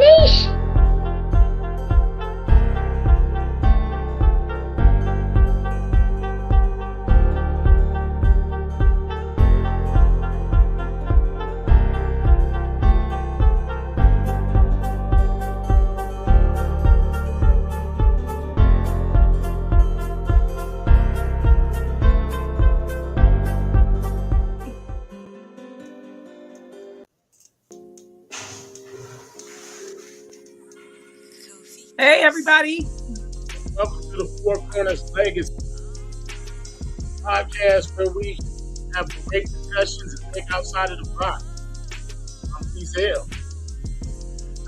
Sheesh. Hey, everybody. Welcome to the Four Corners Legacy podcast where we have great discussions and think outside of the box. I'm Giselle.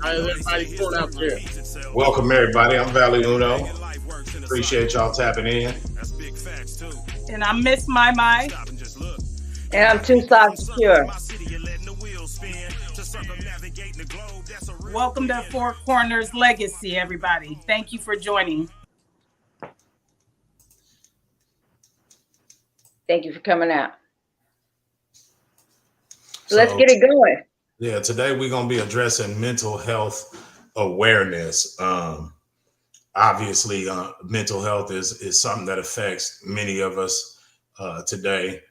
How is everybody doing out there? Welcome, everybody. I'm Valley Uno. Appreciate y'all tapping in. And I'm Miss My. And I'm Tucson Secure. Welcome to Four Corners Legacy, everybody. Thank you for joining. Thank you for coming out. So let's get it going. Yeah, today we're going to be addressing mental health awareness. Obviously, mental health is something that affects many of us today,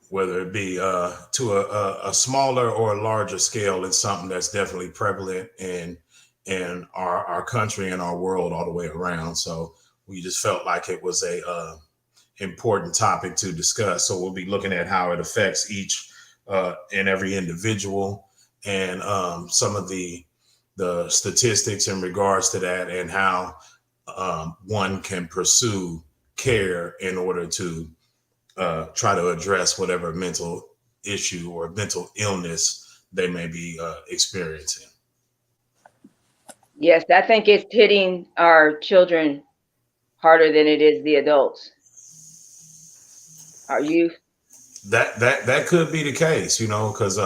whether it be to a smaller or a larger scale. It's something that's definitely prevalent in our country and our world all the way around. So we just felt like it was a important topic to discuss. So we'll be looking at how it affects each and every individual, and some of the statistics in regards to that, and how one can pursue care in order to try to address whatever mental issue or mental illness they may be experiencing. Yes, I think it's hitting our children harder than it is the adults. Our youth. That could be the case, because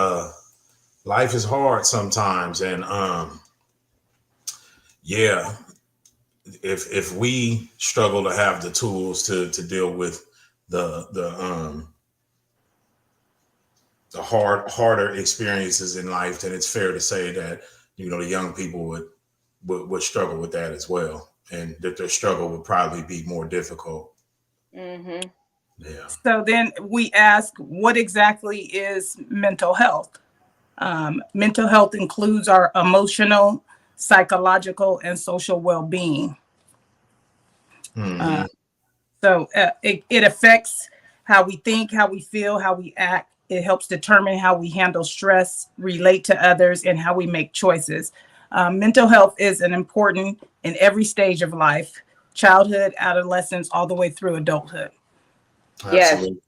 life is hard sometimes, and if we struggle to have the tools to deal with the harder experiences in life, then it's fair to say that the young people would struggle with that as well, and that their struggle would probably be more difficult. Mm-hmm. Yeah. So then we ask, what exactly is mental health? Mental health includes our emotional, psychological, and social well-being. Mm-hmm. So it affects how we think, how we feel, how we act. It helps determine how we handle stress, relate to others, and how we make choices. Mental health is important in every stage of life, childhood, adolescence, all the way through adulthood. Absolutely.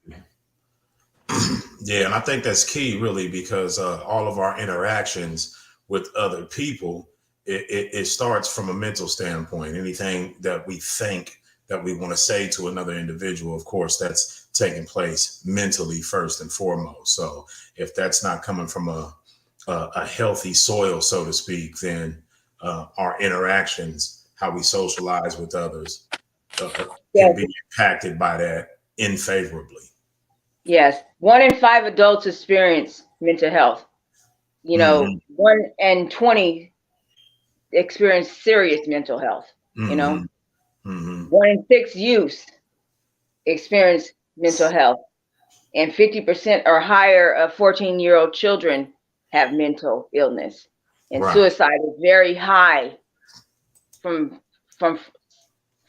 Yes. Yeah, and I think that's key, really, because all of our interactions with other people, it starts from a mental standpoint. Anything that we think that we want to say to another individual, of course, that's taking place mentally first and foremost. So if that's not coming from a healthy soil, so to speak, then our interactions, how we socialize with others, can be impacted by that unfavorably. Yes. 1 in 5 adults experience mental health. 1 in 20 experience serious mental health. Mm-hmm. 1 in 6 youth experience mental health, and 50% or higher of 14-year-old children have mental illness, and suicide is very high from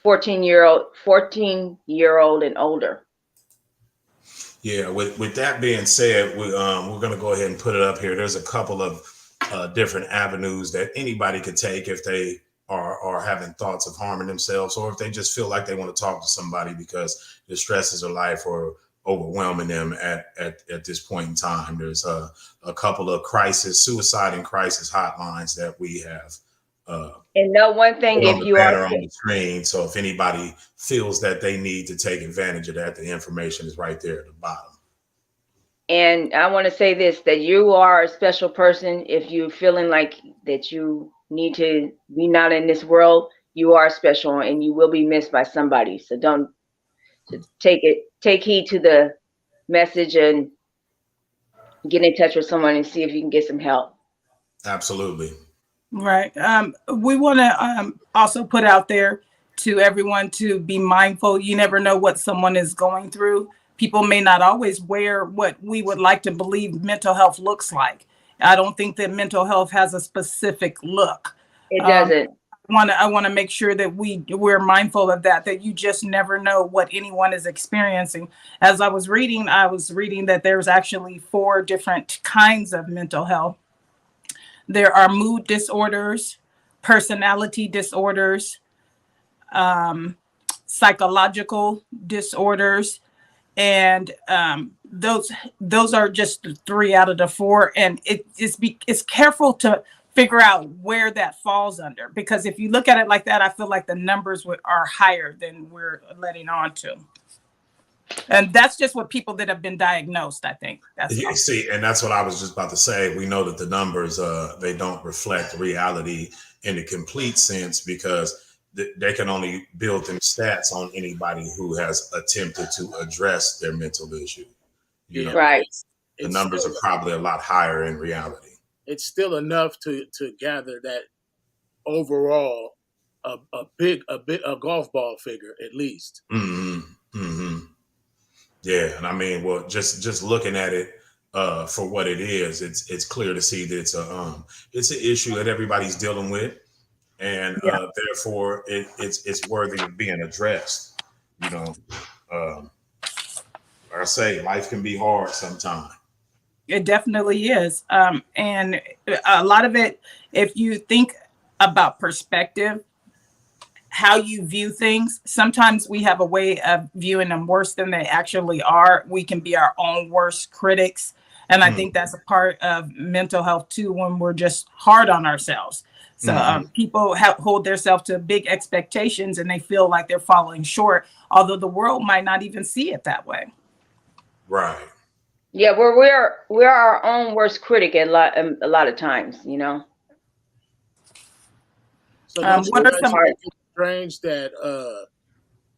14-year-old and older. Yeah, with that being said, we're going to go ahead and put it up here. There's a couple of different avenues that anybody could take if they are having thoughts of harming themselves, or if they just feel like they want to talk to somebody because the stresses of life are overwhelming them at this point in time. There's a couple of suicide and crisis hotlines that we have. And know one thing, if you are on the screen, so if anybody feels that they need to take advantage of that, the information is right there at the bottom. And I want to say this, that you are a special person. If you're feeling like that you need to be not in this world, you are special and you will be missed by somebody. So don't take heed to the message and get in touch with someone and see if you can get some help. Absolutely. Right. We want to also put out there to everyone to be mindful. You never know what someone is going through. People may not always wear what we would like to believe mental health looks like. I don't think that mental health has a specific look. It Um, doesn't. I want to make sure that we're mindful of that, that you just never know what anyone is experiencing. As I was reading that there's actually 4 different kinds of mental health. There are mood disorders, personality disorders, psychological disorders, and those are just 3 out of the 4. And it's careful to figure out where that falls under, because if you look at it like that, I feel like the numbers are higher than we're letting on to. And that's just what people that have been diagnosed, I think. You see, and that's what I was just about to say. We know that the numbers, they don't reflect reality in a complete sense, because they can only build them stats on anybody who has attempted to address their mental issue. You know, Right. the numbers are probably a lot higher in reality. It's still enough to gather that overall a golf ball figure at least. Mm-hmm. Mm-hmm. Yeah, and I mean, well, just looking at it for what it is, it's clear to see that it's an issue that everybody's dealing with, and therefore it's worthy of being addressed. You know, like I say, life can be hard sometimes. It definitely is. And a lot of it, if you think about perspective, how you view things, sometimes we have a way of viewing them worse than they actually are. We can be our own worst critics. And I think that's a part of mental health too, when we're just hard on ourselves. So people hold themselves to big expectations and they feel like they're falling short, although the world might not even see it that way. Right. Yeah, we're our own worst critic a lot of times, you know. So What are some? strange that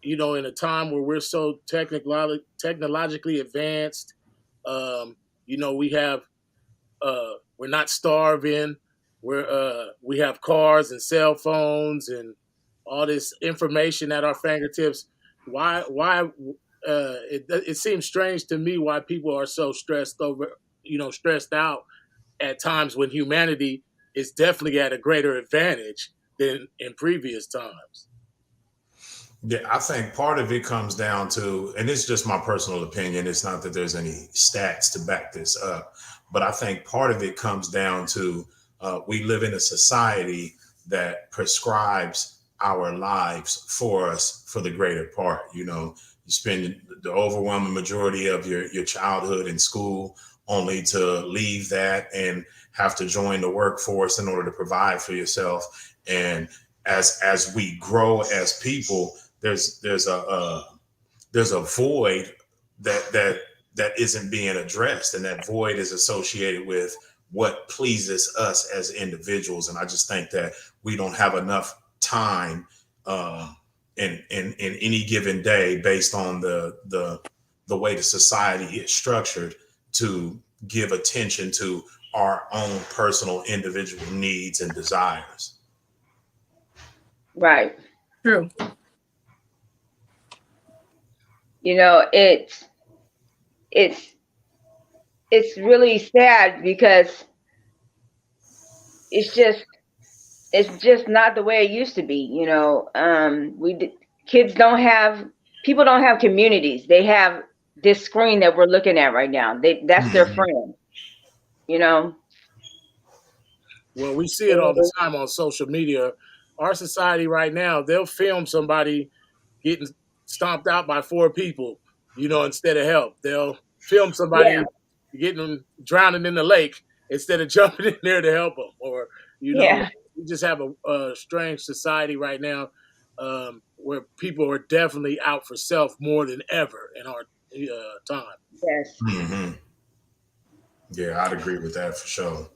you know, in a time where we're so technologically advanced, you know, we have we're not starving, we have cars and cell phones and all this information at our fingertips. Why it seems strange to me why people are so stressed out at times when humanity is definitely at a greater advantage than in previous times. Yeah, I think part of it comes down to, and it's just my personal opinion, it's not that there's any stats to back this up, but I think part of it comes down to we live in a society that prescribes our lives for us for the greater part. You know, you spend the overwhelming majority of your childhood in school only to leave that and have to join the workforce in order to provide for yourself. And as we grow as people, there's a void that isn't being addressed, and that void is associated with what pleases us as individuals. And I just think that we don't have enough time in any given day, based on the way the society is structured, to give attention to our own personal individual needs and desires. Right. True. You know, it's really sad, because it's just not the way it used to be. You know, people don't have communities. They have this screen that we're looking at right now. That's their friend. You know. Well, we see it all the time on social media. Our society right now, they'll film somebody getting stomped out by 4 people, you know, instead of help. They'll film somebody getting them drowning in the lake instead of jumping in there to help them. Or, you know, we just have a strange society right now where people are definitely out for self more than ever in our time. Yes. Mm-hmm. Yeah, I'd agree with that for sure.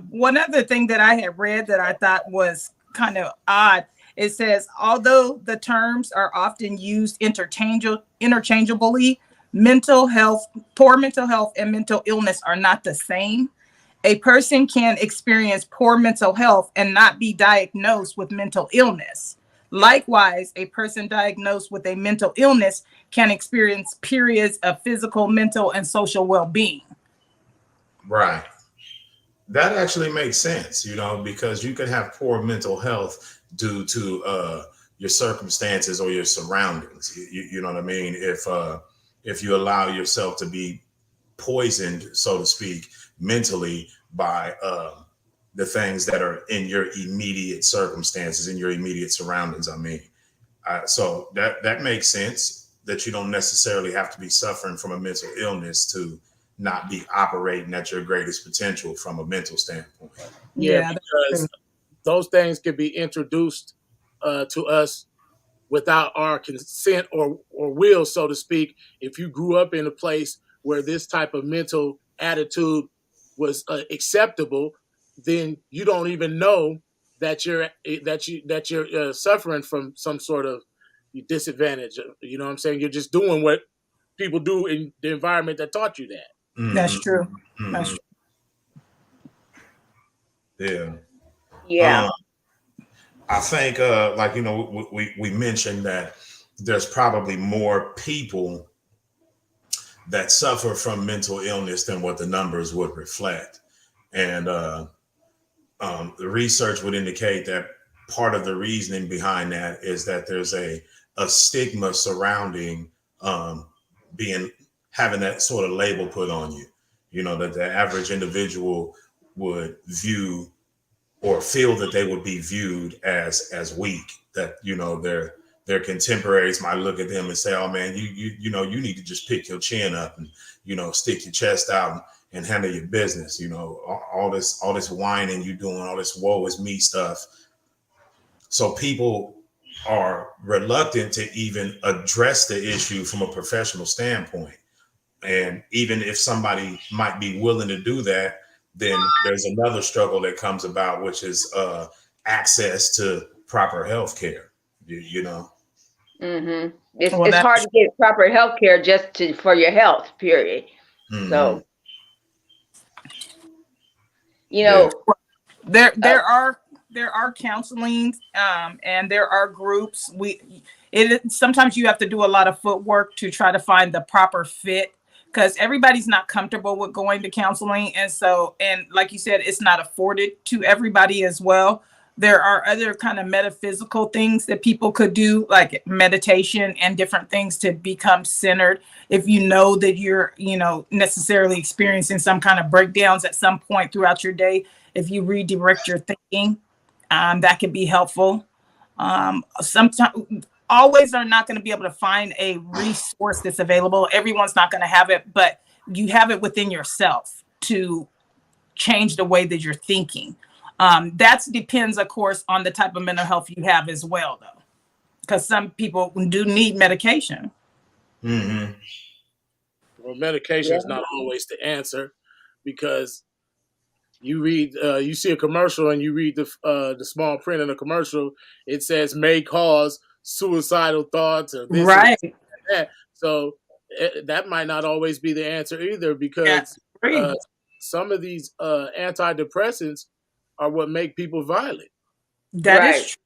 One other thing that I had read that I thought was kind of odd, it says, although the terms are often used interchangeably, poor mental health and mental illness are not the same. A person can experience poor mental health and not be diagnosed with mental illness. Likewise, a person diagnosed with a mental illness can experience periods of physical, mental, and social well-being. Right. That actually makes sense, because you can have poor mental health due to your circumstances or your surroundings. You know what I mean? If you allow yourself to be poisoned, so to speak, mentally by the things that are in your immediate circumstances, in your immediate surroundings. So that makes sense, that you don't necessarily have to be suffering from a mental illness to not be operating at your greatest potential from a mental standpoint. Yeah, because those things can be introduced to us without our consent or will, so to speak. If you grew up in a place where this type of mental attitude was acceptable, then you don't even know that you're suffering from some sort of disadvantage. You know what I'm saying? You're just doing what people do in the environment that taught you that. That's true. Mm-hmm. That's true. Yeah. Yeah. I think, we mentioned that there's probably more people that suffer from mental illness than what the numbers would reflect. And the research would indicate that part of the reasoning behind that is that there's a stigma surrounding having that sort of label put on you, that the average individual would view or feel that they would be viewed as weak, that, their contemporaries might look at them and say, oh man, you need to just pick your chin up and, stick your chest out and handle your business. All this whining you doing, all this woe is me stuff. So people are reluctant to even address the issue from a professional standpoint. And even if somebody might be willing to do that, then there's another struggle that comes about, which is access to proper health care, Mm-hmm. It's hard to get proper health care for your health, period. Mm-hmm. So, there are counseling and there are groups. Sometimes you have to do a lot of footwork to try to find the proper fit, because everybody's not comfortable with going to counseling. And like you said, it's not afforded to everybody as well. There are other kind of metaphysical things that people could do, like meditation and different things to become centered. If you know that you're, necessarily experiencing some kind of breakdowns at some point throughout your day, if you redirect your thinking, that can be helpful. Sometimes always are not going to be able to find a resource that's available. Everyone's not going to have it, but you have it within yourself to change the way that you're thinking. That depends, of course, on the type of mental health you have as well, though, because some people do need medication. Mm-hmm. Well, medication is not always the answer, because you see a commercial and you read the small print in the commercial. It says may cause suicidal thoughts or this, right? And that. So that might not always be the answer either, because some of these antidepressants are what make people violent. That is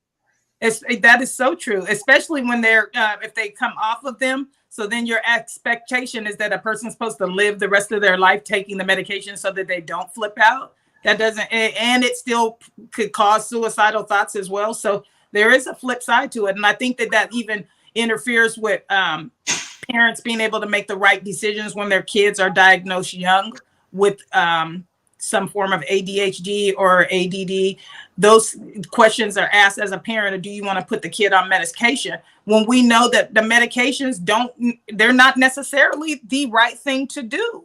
true. That is so true, especially when they're if they come off of them. So then your expectation is that a person's supposed to live the rest of their life taking the medication so that they don't flip out. That doesn't, and it still could cause suicidal thoughts as well. So there is a flip side to it. And I think that even interferes with parents being able to make the right decisions when their kids are diagnosed young with some form of ADHD or ADD. Those questions are asked as a parent: do you want to put the kid on medication? When we know that the medications they're not necessarily the right thing to do.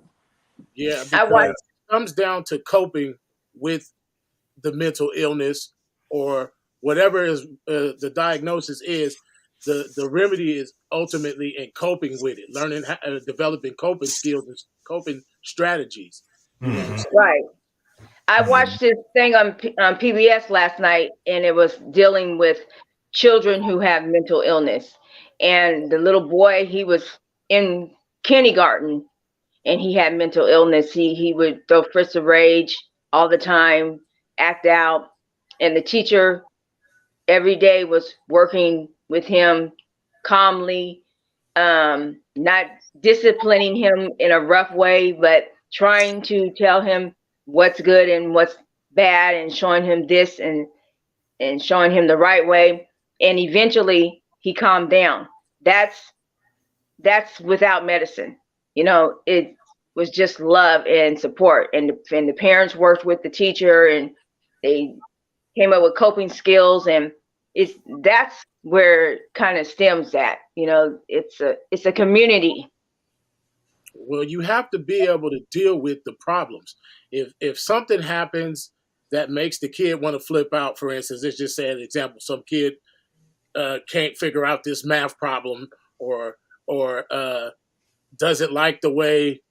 Yeah, because it comes down to coping with the mental illness or whatever is the diagnosis is. The remedy is ultimately in coping with it, learning how, developing coping skills and coping strategies. Mm-hmm. Right. I watched this thing on PBS last night, and it was dealing with children who have mental illness. And the little boy, he was in kindergarten, and he had mental illness. He would throw fits of rage. all the time, act out. And the teacher every day was working with him calmly, not disciplining him in a rough way, but trying to tell him what's good and what's bad, and showing him this and showing him the right way. And eventually he calmed down. That's without medicine. It was just love and support. And the parents worked with the teacher, and they came up with coping skills, and that's where it kind of stems at. It's a community. Well, you have to be able to deal with the problems. If something happens that makes the kid want to flip out, for instance, let's just say an example, some kid can't figure out this math problem, or doesn't like the way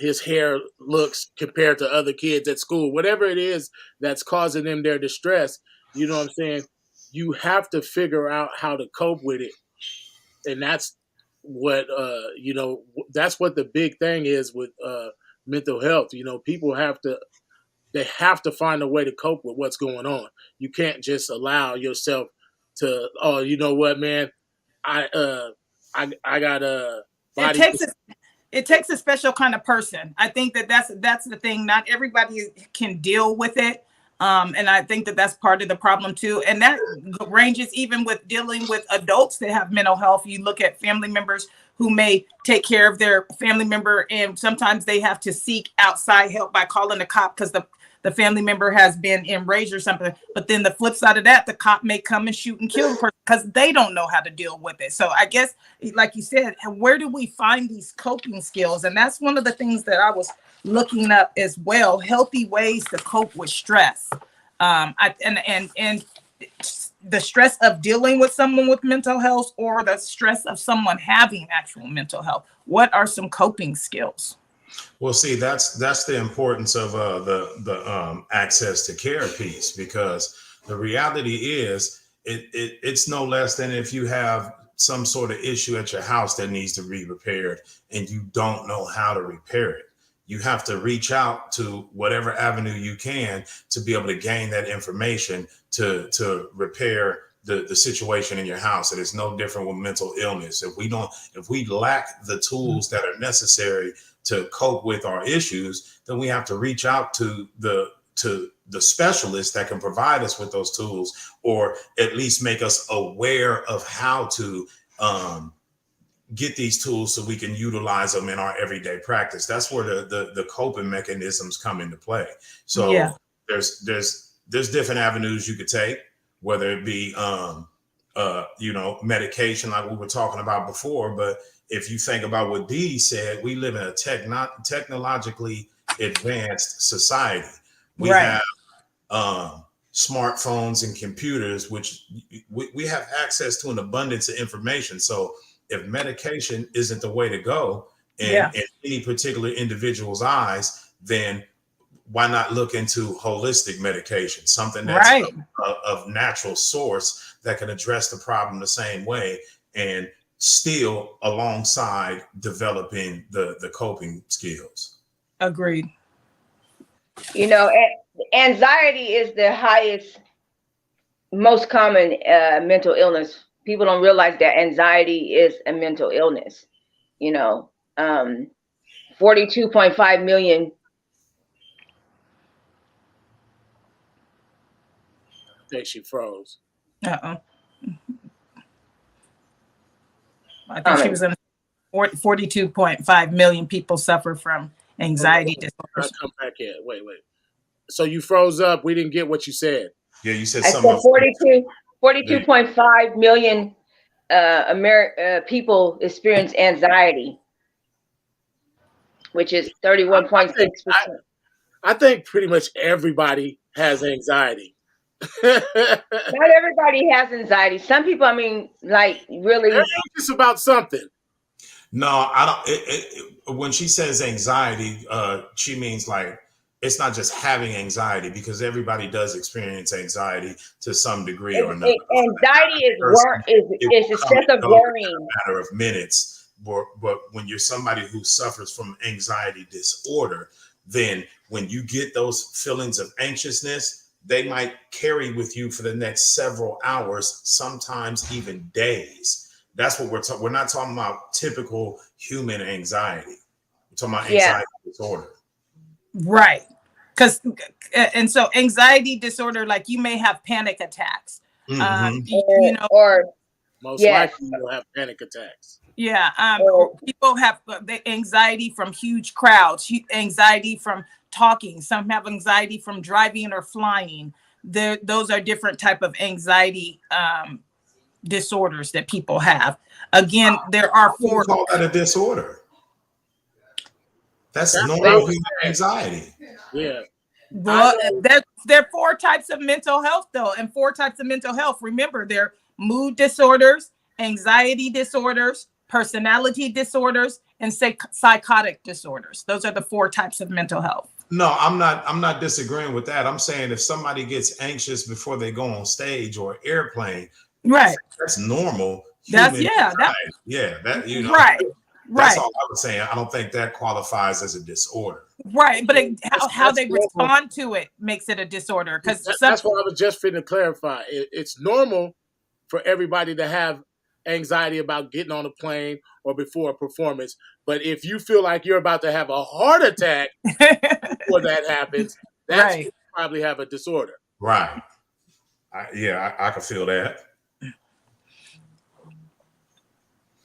his hair looks compared to other kids at school, whatever it is that's causing them their distress, you know what I'm saying? You have to figure out how to cope with it. And that's what, that's what the big thing is with mental health. People have to find a way to cope with what's going on. You can't just allow yourself to, oh, you know what, man, I got a body. It takes a special kind of person. I think that's the thing. Not everybody can deal with it. And I think that's part of the problem too. And that ranges even with dealing with adults that have mental health. You look at family members who may take care of their family member, and sometimes they have to seek outside help by calling the cop because the family member has been enraged or something. But then the flip side of that, the cop may come and shoot and kill the person because they don't know how to deal with it. So I guess, like you said, where do we find these coping skills? And that's one of the things that I was looking up as well, healthy ways to cope with stress. And the stress of dealing with someone with mental health, or the stress of someone having actual mental health. What are some coping skills? Well, see, that's the importance of the access to care piece, because the reality is it's no less than if you have some sort of issue at your house that needs to be repaired and you don't know how to repair it. You have to reach out to whatever avenue you can to be able to gain that information to repair the situation in your house. And it's no different with mental illness. If we lack the tools that are necessary to cope with our issues, then we have to reach out to the specialists that can provide us with those tools, or at least make us aware of how to get these tools so we can utilize them in our everyday practice. That's where the coping mechanisms come into play. So yeah, there's different avenues you could take, whether it be medication like we were talking about before. But if you think about what Dee said, we live in a technologically advanced society. We have smartphones and computers, which we have access to an abundance of information. So if medication isn't the way to go in any particular individual's eyes, then why not look into holistic medication, something that's of natural source that can address the problem the same way, and still alongside developing the coping skills. Agreed. Anxiety is the highest, most common mental illness. People don't realize that anxiety is a mental illness. 42.5 million. I think she froze. I think she was in 42.5 million people suffer from anxiety disorders. I'll come back in. Wait. So you froze up. We didn't get what you said. Yeah, you said something. I said 42.5 million people experience anxiety, which is 31.6%. I think pretty much everybody has anxiety. Not everybody has anxiety. Some people, really. They're anxious about something. No, I don't. When she says anxiety, she means like, it's not just having anxiety, because everybody does experience anxiety to some degree or another. Anxiety is excessive worrying. A matter of minutes. But when you're somebody who suffers from anxiety disorder, then when you get those feelings of anxiousness, they might carry with you for the next several hours, sometimes even days. That's what we're talking. We're not talking about typical human anxiety. We're talking about anxiety disorder. Right. And so anxiety disorder, like you may have panic attacks. You know, or most likely you'll have panic attacks. Yeah. Or people have the anxiety from huge crowds, anxiety from talking. Some have anxiety from driving or flying. Those are different type of anxiety disorders that people have. Again, there are four. Call that a disorder. That's normal human anxiety. Yeah. Well, there are four types of mental health, though, and four types of mental health. Remember, there are mood disorders, anxiety disorders, personality disorders, and psychotic disorders. Those are the four types of mental health. No, I'm not disagreeing with that. I'm saying if somebody gets anxious before they go on stage or airplane, right, that's normal. That's right. That's all I was saying. I don't think that qualifies as a disorder. Right, but how they respond to it makes it a disorder. Because that's what I was just finna clarify. It's normal for everybody to have anxiety about getting on a plane or before a performance. But if you feel like you're about to have a heart attack before that happens, that's right. You probably have a disorder. Right. I can feel that.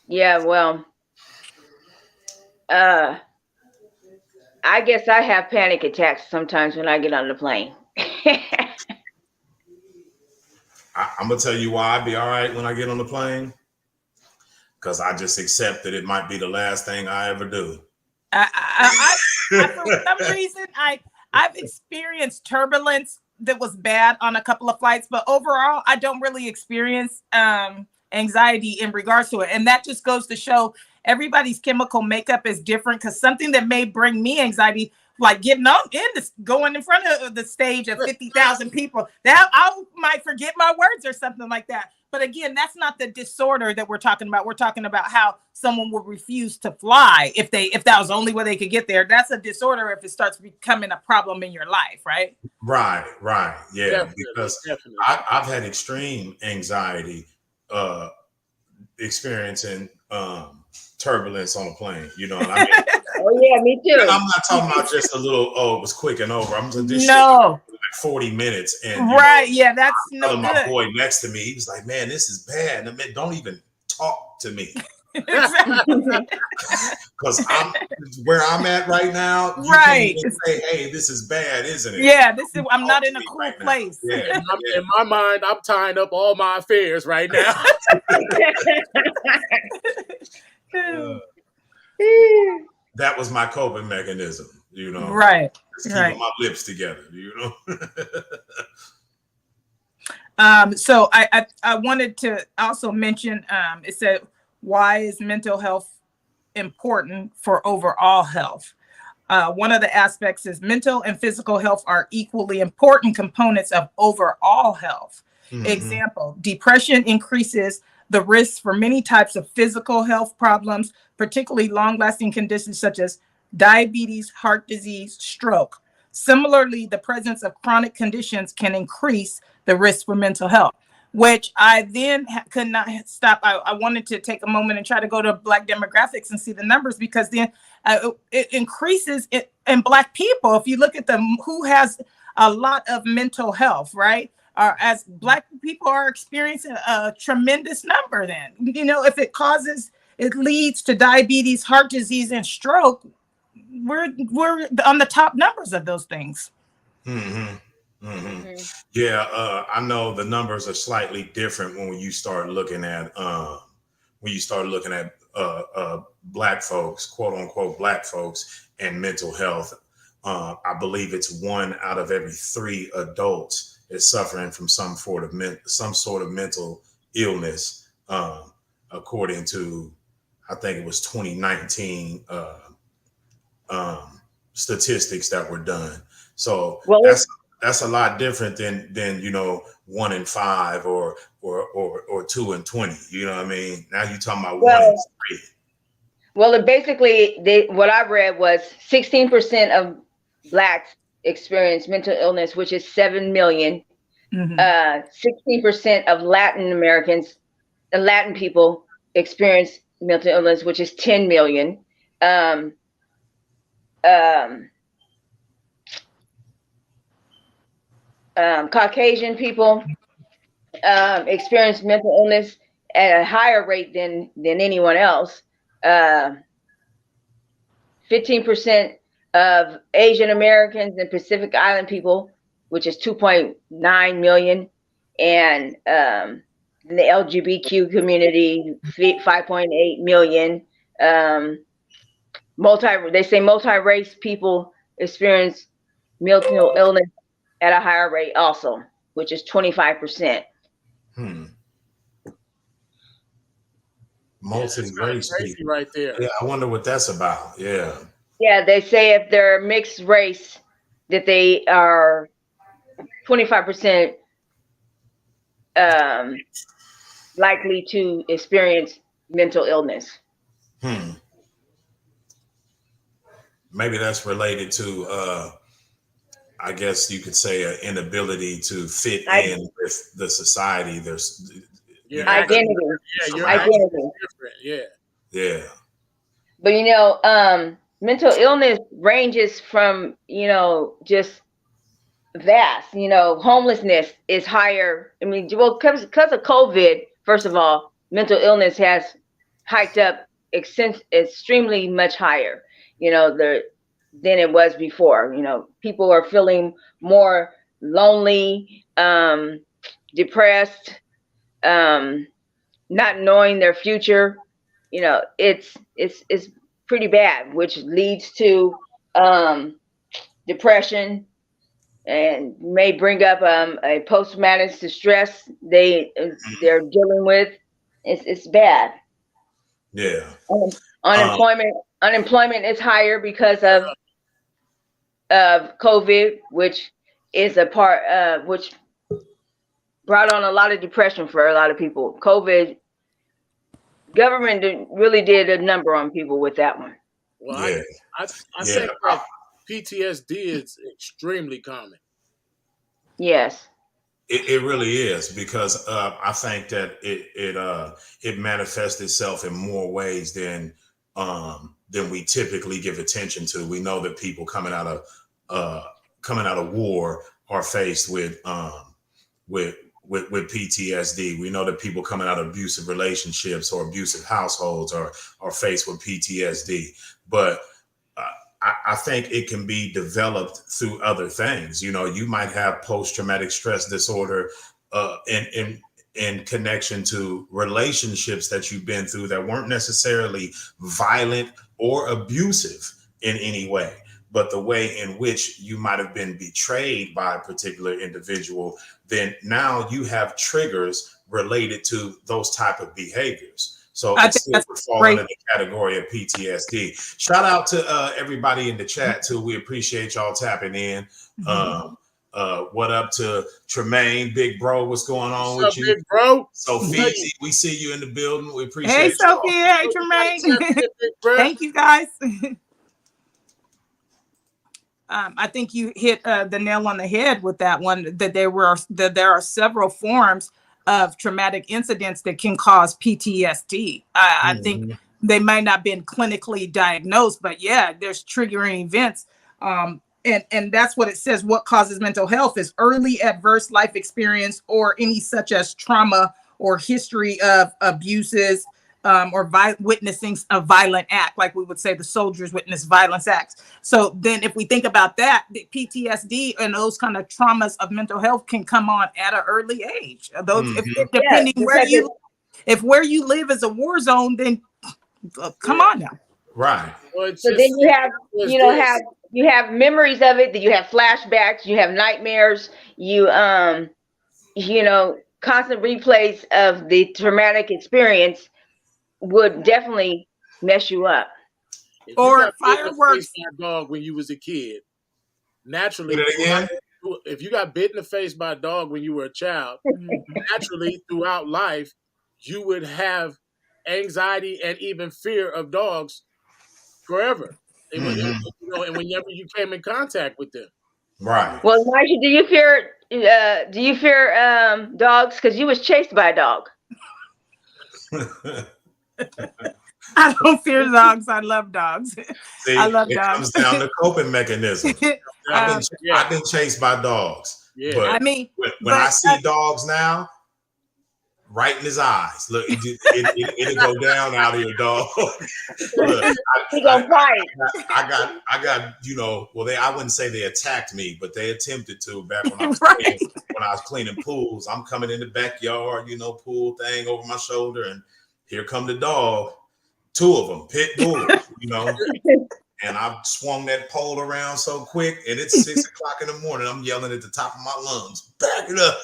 Yeah, well, I guess I have panic attacks sometimes when I get on the plane. I'm going to tell you why I'd be all right when I get on the plane. Because I just accept that it might be the last thing I ever do. For some reason, I've experienced turbulence that was bad on a couple of flights, but overall, I don't really experience anxiety in regards to it. And that just goes to show everybody's chemical makeup is different, because something that may bring me anxiety, like getting on going in front of the stage of 50,000 people, that I might forget my words or something like that. But again, that's not the disorder that we're talking about. We're talking about how someone would refuse to fly if that was the only way they could get there. That's a disorder if it starts becoming a problem in your life, right? Right. Yeah, definitely, because definitely. I've had extreme anxiety experiencing turbulence on a plane. You know what I mean? Oh yeah, me too. And I'm not talking about just a little, it was quick and over. I'm just this no. Shit, like 40 minutes. And right, yeah, that's no good. My boy next to me, he was like, man, this is bad. I mean, don't even talk to me. Because where I'm at right now, right? You say, hey, this is bad, isn't it? Yeah, I'm not in a cool place. Yeah. In my mind, I'm tying up all my affairs right now. That was my coping mechanism, you know. Right. Just keeping my lips together, you know. So I wanted to also mention, it said, why is mental health important for overall health? One of the aspects is mental and physical health are equally important components of overall health. Mm-hmm. Example, depression increases the risk for many types of physical health problems, particularly long-lasting conditions such as diabetes, heart disease, stroke. Similarly, the presence of chronic conditions can increase the risk for mental health, which I then could not stop. I wanted to take a moment and try to go to Black demographics and see the numbers, because then it increases in Black people. If you look at who has a lot of mental health, right? As Black people are experiencing a tremendous number, then, you know, if it leads to diabetes, heart disease, and stroke, we're on the top numbers of those things. Mm-hmm. Mm-hmm. Yeah, I know the numbers are slightly different when you start looking at Black folks, quote unquote Black folks, and mental health. I believe it's 1 out of every 3 adults is suffering from some sort of mental illness, according to, I think it was 2019 statistics that were done. So that's a lot different than you know, 1 in 5 or 2 in 20. You know what I mean? Now you're talking about 1 in 3. Well, basically, what I read was 16% of Blacks experience mental illness, which is 7 million. 16% of Latin people experience mental illness, which is 10 million. Caucasian people experience mental illness at a higher rate than anyone else. 15% of Asian Americans and Pacific Island people, which is 2.9 million, and the LGBTQ community, 5.8 million. They say multi-race people experience mental illness at a higher rate also, which is 25%. Multi-race people right there. Yeah, I wonder what that's about. Yeah. Yeah, they say if they're mixed race, that they are 25% likely to experience mental illness. Maybe that's related to, I guess you could say, an inability to fit in with the society. There's identity. Your identity. Different. Yeah. But mental illness ranges from just vast. Homelessness is higher. I mean, well, because of COVID, first of all, mental illness has hiked up extremely much higher. Than it was before. People are feeling more lonely, depressed, not knowing their future. It's pretty bad, which leads to depression and may bring up a post-traumatic stress they're dealing with. It's bad. Yeah. Unemployment is higher because of COVID, which is a part which brought on a lot of depression for a lot of people. COVID, government really did a number on people with that one. Well, I think that PTSD is extremely common. Yes. It really is, because I think that it manifests itself in more ways than we typically give attention to. We know that people coming out of war are faced with PTSD. We know that people coming out of abusive relationships or abusive households are faced with PTSD. But I think it can be developed through other things. You might have post-traumatic stress disorder in connection to relationships that you've been through that weren't necessarily violent or abusive in any way, but the way in which you might have been betrayed by a particular individual. Then now you have triggers related to those type of behaviors. So it's still falling in the category of PTSD. Shout out to everybody in the chat too. We appreciate y'all tapping in. What up to Tremaine, big bro? What's going on with you, big bro? Sophie, we see you in the building. We appreciate. Hey, Sophie. Hey, Tremaine. Thank you, guys. I think you hit the nail on the head with that one. That there are several forms of traumatic incidents that can cause PTSD. I think they might not have been clinically diagnosed, but yeah, there's triggering events. And that's what it says. What causes mental health is early adverse life experience or any such as trauma or history of abuses, or witnessing a violent act, like we would say the soldiers witness violence acts. So then if we think about that, the PTSD and those kind of traumas of mental health can come on at an early age. Those, depending where you live is a war zone, then come on now. Right. So then you have memories of it, that you have flashbacks, you have nightmares, constant replays of the traumatic experience would definitely mess you up. Or fireworks. Dog when you was a kid, naturally. If you got bit in the face by a dog when you were a child, naturally throughout life, you would have anxiety and even fear of dogs forever. you know, and whenever you came in contact with them. Right. Well, Elijah, do you fear dogs? Because you was chased by a dog. I don't fear dogs. I love dogs. See, I love it dogs. comes down to coping mechanisms. I've been chased by dogs, but I mean, when I see dogs now, right in his eyes, look, it'll go down out of your dog. Look, I got, you know, well, I wouldn't say they attacked me, but they attempted to back when I was when I was cleaning pools. I'm coming in the backyard, you know, pool thing over my shoulder, and here come the dog, 2 of them, pit bulls, you know. And I swung that pole around so quick, and it's 6 o'clock in the morning. I'm yelling at the top of my lungs, back it up.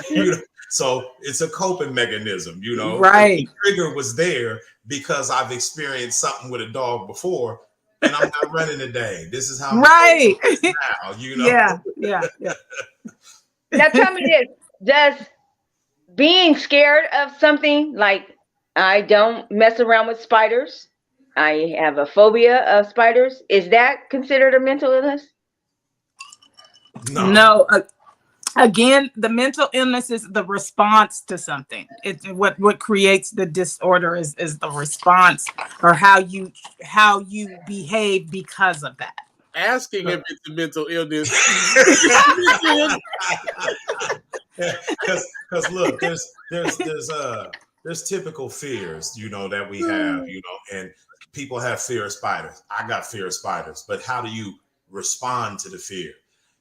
You know? So it's a coping mechanism, you know. Right. The trigger was there because I've experienced something with a dog before, and I'm not running today. This is how I'm right now, you know. Yeah. Now tell me this: does being scared of something, like I don't mess around with spiders, I have a phobia of spiders, is that considered a mental illness? No. Again, the mental illness is the response to something. It's what creates the disorder is the response, or how you behave because of that. Asking if it's a mental illness. Because look, there's typical fears, you know, that we have, you know, and people have fear of spiders. I got fear of spiders, but how do you respond to the fear?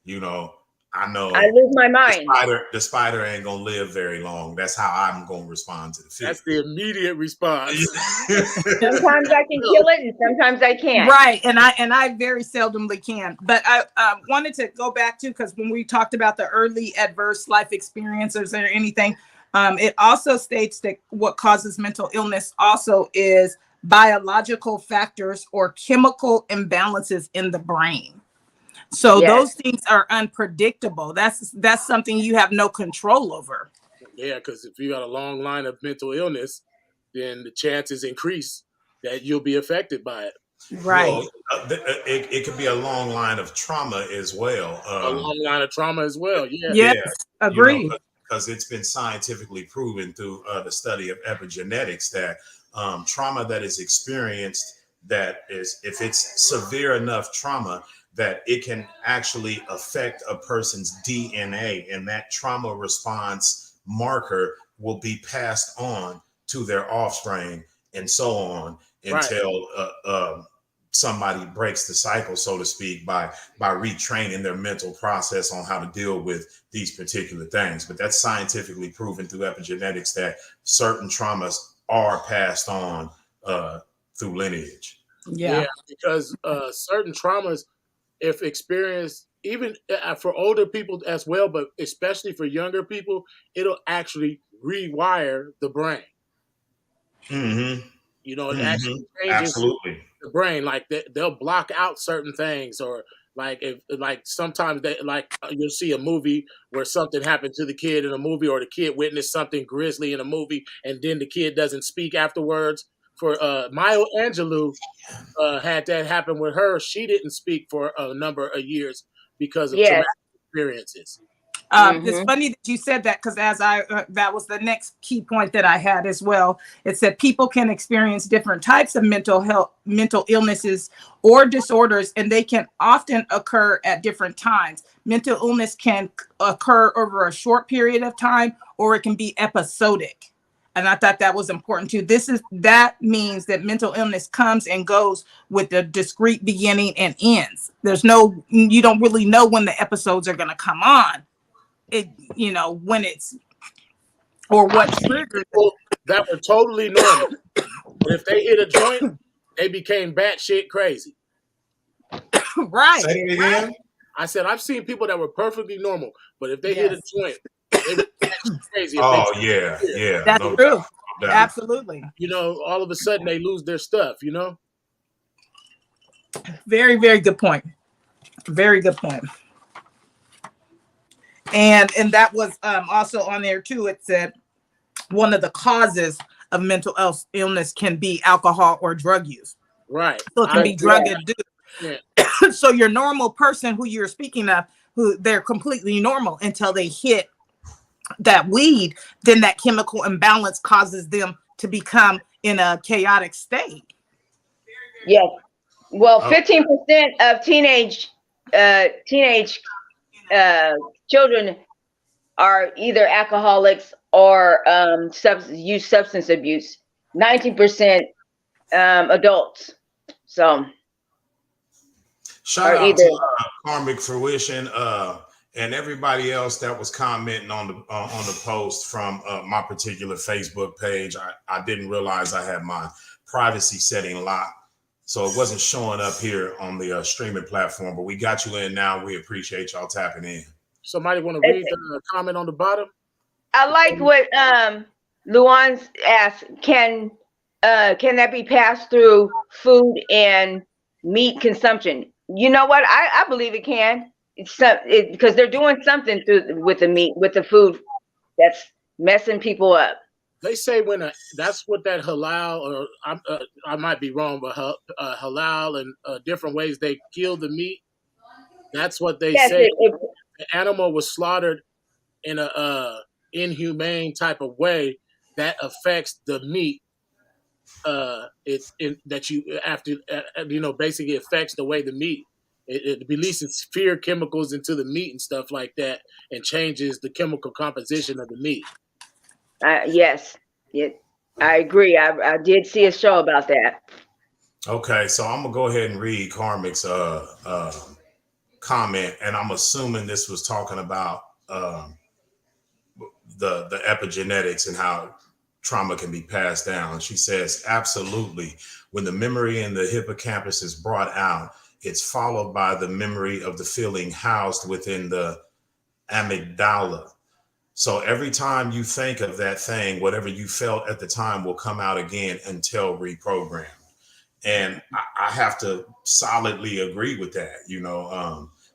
You know, I know I lose my mind. The spider ain't gonna live very long. That's how I'm gonna respond to the fear. That's the immediate response. Sometimes I can kill it, and sometimes I can't. Right, and I very seldomly can. But I wanted to go back to, because when we talked about the early adverse life experiences or anything, it also states that what causes mental illness also is biological factors or chemical imbalances in the brain. So those things are unpredictable. That's something you have no control over. Yeah, because if you got a long line of mental illness, then the chances increase that you'll be affected by it. Right. Well, it could be a long line of trauma as well. A long line of trauma as well. Yeah. Yes, agreed. You know, because it's been scientifically proven through the study of epigenetics that trauma that is experienced, that is, if it's severe enough trauma, that it can actually affect a person's DNA, and that trauma response marker will be passed on to their offspring and so on until somebody breaks the cycle, so to speak, by retraining their mental process on how to deal with these particular things. But that's scientifically proven through epigenetics that certain traumas are passed on through lineage. Yeah, because certain traumas, if experienced, even for older people as well, but especially for younger people, it'll actually rewire the brain. Mm-hmm. You know, it actually changes the brain. Like they'll block out certain things, or like sometimes you'll see a movie where something happened to the kid in a movie, or the kid witnessed something grisly in a movie, and then the kid doesn't speak afterwards. For Maya Angelou, had that happen with her. She didn't speak for a number of years because of traumatic experiences. It's funny that you said that, because that was the next key point that I had as well. It said people can experience different types of mental illnesses or disorders, and they can often occur at different times. Mental illness can occur over a short period of time, or it can be episodic. And I thought that was important too. That means that mental illness comes and goes with a discrete beginning and ends. You don't really know when the episodes are going to come on. When it's, or what triggers that were totally normal. But if they hit a joint, they became batshit crazy. Right. Say it again. I said I've seen people that were perfectly normal, but if they hit a joint, they were crazy. Oh yeah. That's true. No absolutely. You know, all of a sudden they lose their stuff. You know. Very, very good point. Very good point. And that was also on there too. It said one of the causes of mental illness can be alcohol or drug use. Right. So it can be drug induced. Yeah. So your normal person who you're speaking of, who they're completely normal until they hit that weed, then that chemical imbalance causes them to become in a chaotic state. Yes. Well, Oh. 15% of teenage children are either alcoholics or use substance abuse. 19% adults. So Shout are out either. to Karmic Fruition and everybody else that was commenting on the post from my particular Facebook page. I didn't realize I had my privacy setting locked, so it wasn't showing up here on the streaming platform. But we got you in now. We appreciate y'all tapping in. Somebody want to read the comment on the bottom? I like what Luan asked. Can that be passed through food and meat consumption? You know what? I believe it can. Because they're doing something with the meat, with the food, that's messing people up. They say that's what that halal, or I might be wrong, but halal and different ways they kill the meat. That's what they say. The animal was slaughtered in a inhumane type of way that affects the meat. Basically affects the way the meat. It releases fear chemicals into the meat and stuff like that, and changes the chemical composition of the meat. Yes, I agree. I did see a show about that. Okay, so I'm gonna go ahead and read Karmic's comment, and I'm assuming this was talking about the epigenetics and how trauma can be passed down. She says, absolutely. When the memory in the hippocampus is brought out, it's followed by the memory of the feeling housed within the amygdala. So every time you think of that thing, whatever you felt at the time will come out again until reprogrammed. And I have to solidly agree with that.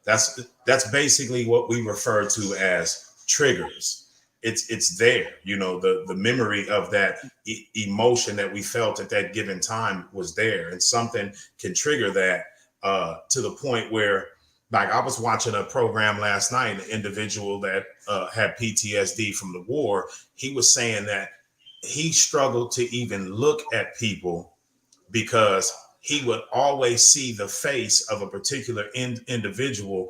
That's basically what we refer to as triggers. It's there, the memory of that emotion that we felt at that given time was there, and something can trigger that to the point where, like, I was watching a program last night, an individual that had PTSD from the war. He was saying that he struggled to even look at people because he would always see the face of a particular individual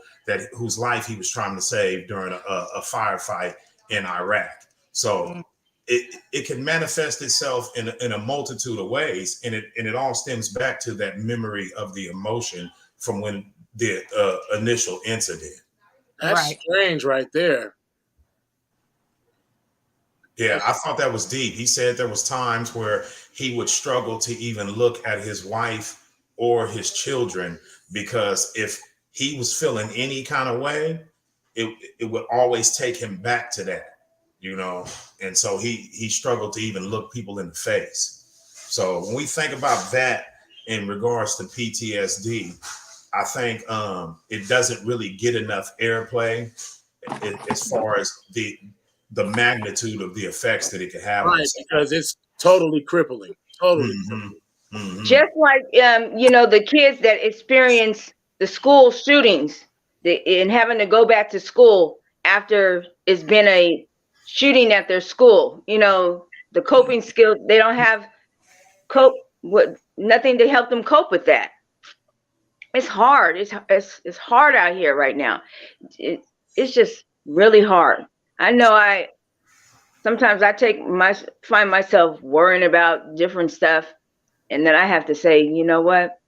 whose life he was trying to save during a firefight in Iraq. So it can manifest itself in a multitude of ways, and it all stems back to that memory of the emotion from when the initial incident. That's strange right there. Yeah, I thought that was deep. He said there was times where he would struggle to even look at his wife or his children, because if he was feeling any kind of way, it would always take him back to that, and so he struggled to even look people in the face. So when we think about that in regards to PTSD, I think it doesn't really get enough airplay as far as the magnitude of the effects that it could have. Right, because it's totally crippling. Totally. Mm-hmm. Just like the kids that experience the school shootings and having to go back to school after it's been a shooting at their school. The coping skills, they don't have nothing to help them cope with that. It's hard. It's hard out here right now. It's just really hard. I know sometimes I find myself worrying about different stuff, and then I have to say, you know what?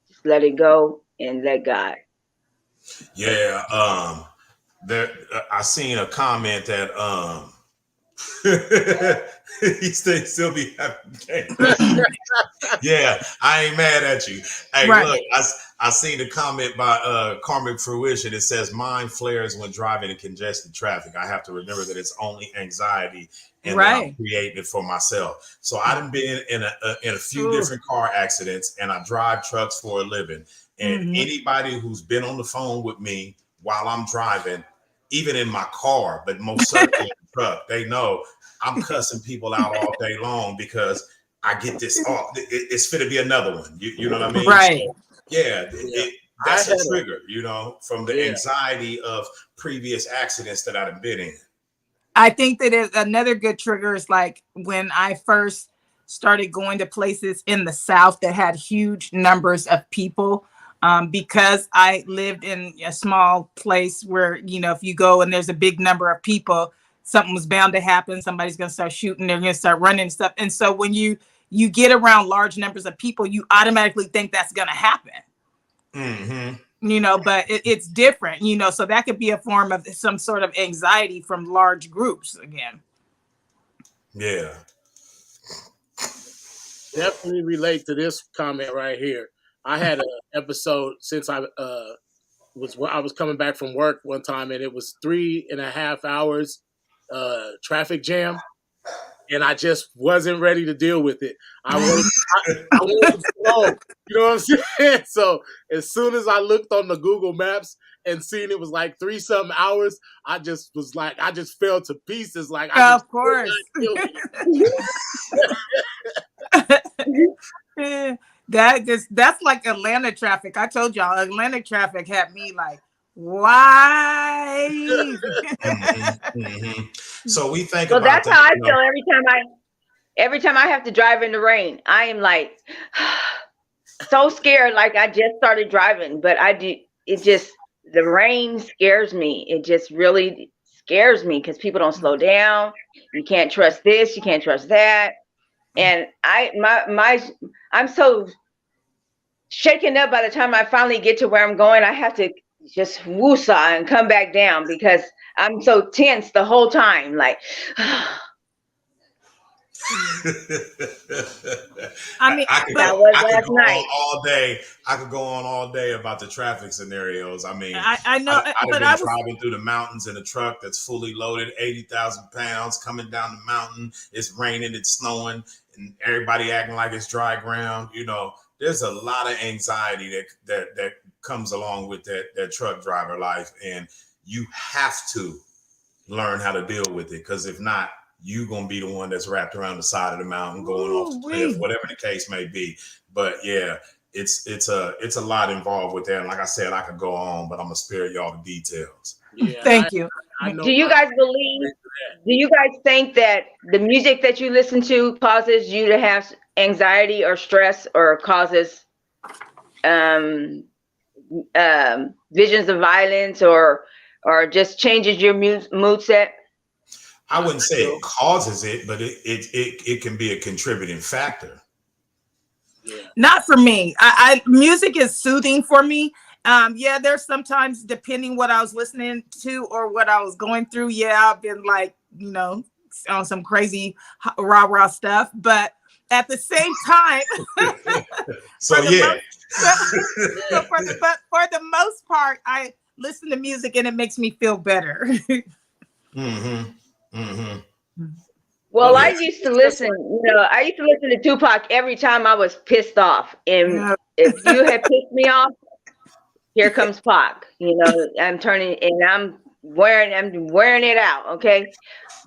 Just let it go and let God. Yeah. I seen a comment that he still be having. Yeah, I ain't mad at you. Hey, right. Look, I seen a comment by Karmic Fruition. It says, mind flares when driving in congested traffic. I have to remember that it's only anxiety, and that I'm creating it for myself. So I've been in a few different car accidents, and I drive trucks for a living. And anybody who's been on the phone with me while I'm driving, even in my car, but most certainly in the truck, they know I'm cussing people out all day long because I get this off. It's fit to be another one. You know what I mean? Right. Yeah, Yeah. that's I a had trigger, from the Yeah. anxiety of previous accidents that I've been in. I think that another good trigger is like when I first started going to places in the South that had huge numbers of people. Because I lived in a small place where, if you go and there's a big number of people, something was bound to happen. Somebody's going to start shooting. They're going to start running and stuff. And so when you get around large numbers of people, you automatically think that's going to happen. Mm-hmm. But it's different, so that could be a form of some sort of anxiety from large groups again. Yeah. Definitely relate to this comment right here. I had an episode since I was coming back from work one time, and it was 3.5 hours traffic jam, and I just wasn't ready to deal with it. I wanted to slow. You know what I'm saying? So as soon as I looked on the Google Maps and seen it was like 3-something hours, I just fell to pieces. Like Of course. That's like Atlanta traffic. I told y'all Atlanta traffic had me like, why? Mm-hmm. Mm-hmm. So we think Well, about that's how I feel every time I have to drive in the rain. I am like so scared. Like I just started driving, but the rain scares me. It just really scares me because people don't slow down. You can't trust this. You can't trust that. And I'm so shaken up by the time I finally get to where I'm going. I have to just woosah and come back down because I'm so tense the whole time. Like, I mean, I could that go, was I could last go night. on all day. I could go on all day about the traffic scenarios. I mean, I know, I've but been driving through the mountains in a truck that's fully loaded, 80,000 pounds, coming down the mountain. It's raining, it's snowing, and everybody acting like it's dry ground. There's a lot of anxiety that comes along with that truck driver life, and you have to learn how to deal with it, because if not, you're gonna be the one that's wrapped around the side of the mountain, going off the cliff, whatever the case may be. But yeah, it's a lot involved with that. And like I said, I could go on, but I'm gonna spare y'all the details. Yeah, Thank you. I know. Do you guys think that the music that you listen to causes you to have anxiety or stress, or causes visions of violence, or just changes your mood set? I wouldn't say it causes it, but it can be a contributing factor. Yeah. Not for me. Music is soothing for me. Yeah, there's sometimes, depending what I was listening to or what I was going through. Yeah, I've been like, on some crazy rah-rah stuff. But at the same time, so yeah. For the most part, I listen to music and it makes me feel better. Mm-hmm. Mm-hmm. Well, I used to listen to Tupac every time I was pissed off. And if you had pissed me off, here comes Pac. I'm turning and I'm wearing it out. Okay.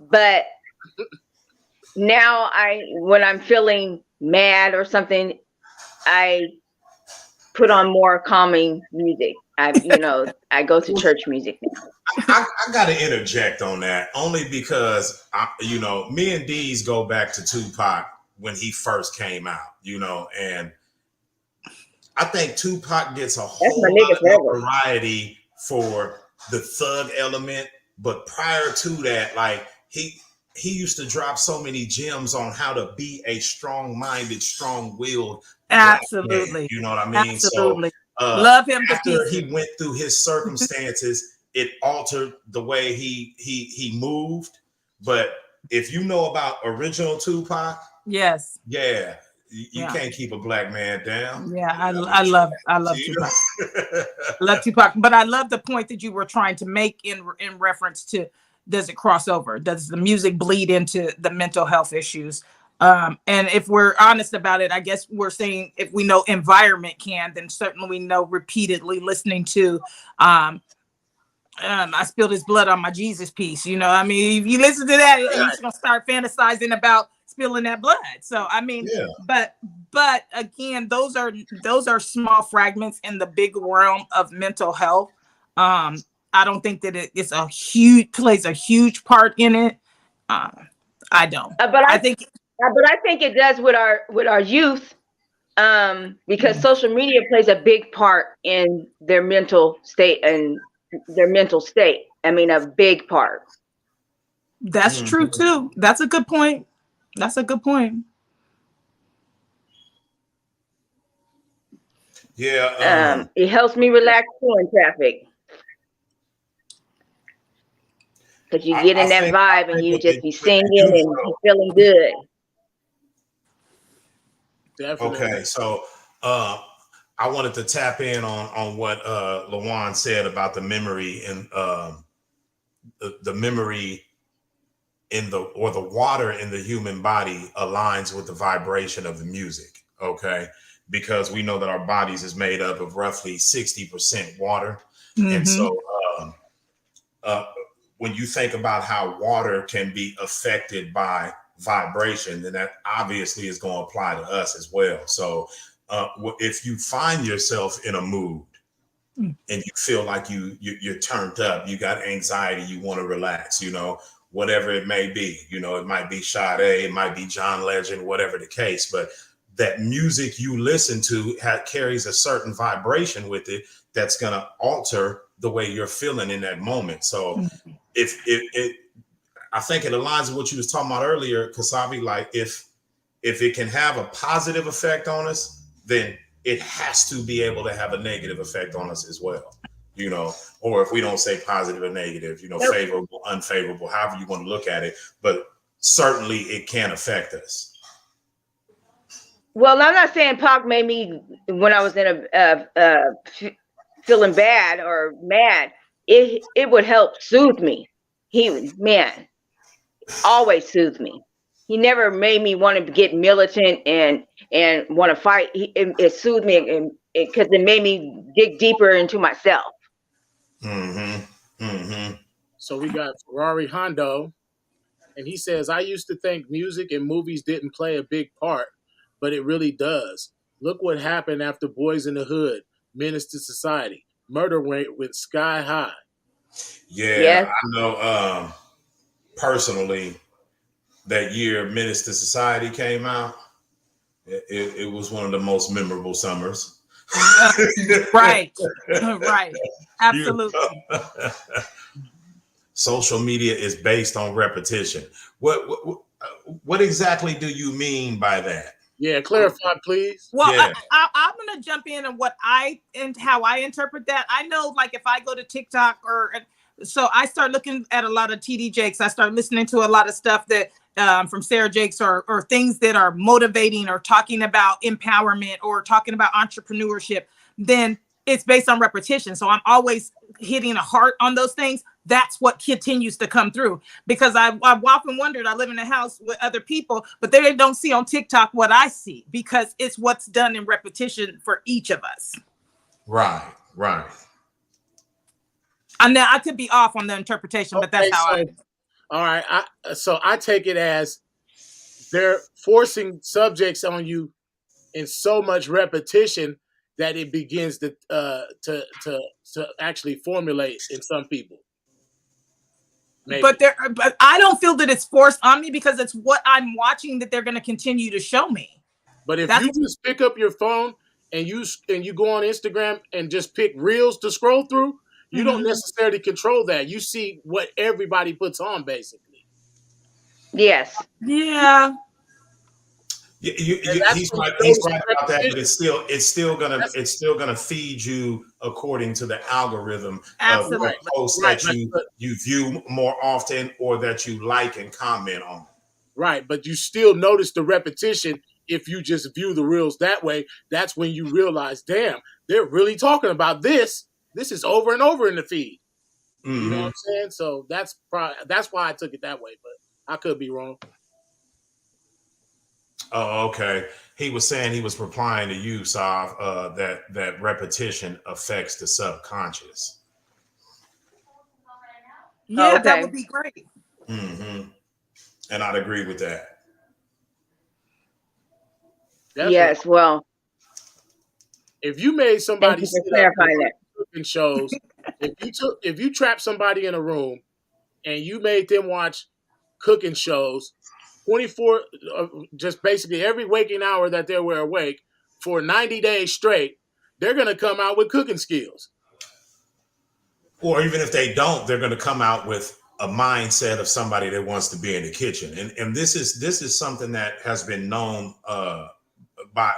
But now when I'm feeling mad or something, I put on more calming music. I go to church music now. I got to interject on that, only because me and Dee's go back to Tupac when he first came out, and I think Tupac gets a whole lot of variety for the thug element, but prior to that, like he used to drop so many gems on how to be a strong-minded, strong-willed. Absolutely. Man, you know what I mean? Absolutely. So love him. After he went through his circumstances, it altered the way he moved. But if you know about original Tupac, yes, yeah, you can't keep a black man down. Yeah, I love Tupac. I love Tupac, but I love the point that you were trying to make in reference to, does it cross over? Does the music bleed into the mental health issues? And if we're honest about it, I guess we're saying if we know environment can, then certainly we know repeatedly listening to I spilled his blood on my Jesus piece. If you listen to that, you're just gonna start fantasizing about spilling that blood. So I mean, Yeah. but again, those are small fragments in the big realm of mental health. I don't think that it's a plays a huge part in it. I don't. But I think I think it does with our youth, because social media plays a big part in their mental state and their mental state. I mean, a big part. that's true too. That's a good point. That's a good point. Yeah. It helps me relax too in traffic. Because you get in that vibe and you just be singing and be feeling good. Definitely. Okay, so I wanted to tap in on what Lawan said about the memory and the memory in the water in the human body aligns with the vibration of the music. Okay, because we know that our bodies is made up of roughly 60% water, and so when you think about how water can be affected by vibration, then that obviously is going to apply to us as well. So if you find yourself in a mood and you feel like you're turned up, you got anxiety, you want to relax, you know, whatever it may be, you know, it might be Sade, it might be John Legend, whatever the case, but that music you listen to carries a certain vibration with it that's going to alter the way you're feeling in that moment. So if I think it aligns with what you was talking about earlier, Kasabi, like if it can have a positive effect on us, then it has to be able to have a negative effect on us as well, you know, or if we don't say positive or negative, you know, favorable, unfavorable, however you want to look at it, but certainly it can affect us. Well, I'm not saying Pac made me, when I was in feeling bad or mad, it would help soothe me. He, man, always soothed me. He never made me want to get militant and want to fight. It soothed me, and because it made me dig deeper into myself. So we got Ferrari Hondo, and he says, I used to think music and movies didn't play a big part, but it really does. Look what happened after Boys in the Hood, Menace to Society. Murder rate went sky high. Yeah, Yes. I know personally that year Menace to Society came out, it was one of the most memorable summers. Right. Absolutely. Social media is based on repetition. What exactly do you mean by that? Yeah, clarify, please. Well, Yeah. I'm going to jump in on how I interpret that. I know, like, if I go to TikTok so I start looking at a lot of TD Jakes. I start listening to a lot of stuff that from Sarah Jakes or things that are motivating or talking about empowerment or talking about entrepreneurship. Then it's based on repetition. So I'm always hitting a heart on those things. That's what continues to come through, because I've often wondered, I live in a house with other people, but they don't see on TikTok what I see, because it's what's done in repetition for each of us. Right. And now I could be off on the interpretation, but that's how all right. So I take it as they're forcing subjects on you in so much repetition that it begins to actually formulate in some people. Maybe. But I don't feel that it's forced on me, because it's what I'm watching that they're going to continue to show me. But if you just pick up your phone and you go on Instagram and just pick reels to scroll through, you don't necessarily control that. You see what everybody puts on, basically. Yes. Yeah. He's right about that, but it's still gonna feed you according to the algorithm of what posts that you view more often or that you like and comment on. Right, but you still notice the repetition. If you just view the reels that way, that's when you realize, damn, they're really talking about this. This is over and over in the feed. You know what I'm saying? So that's why I took it that way, but I could be wrong. Oh, okay. He was saying, he was replying to you, Sav, that repetition affects the subconscious. Yeah, that would be great. And I'd agree with that. Definitely. Yes, well, If you made thank somebody you for sit up and clarifying watch that. cooking shows, if you trap somebody in a room and you made them watch cooking shows 24, just basically every waking hour that they were awake for 90 days straight, they're going to come out with cooking skills. Or even if they don't, they're going to come out with a mindset of somebody that wants to be in the kitchen. And this is something that has been known by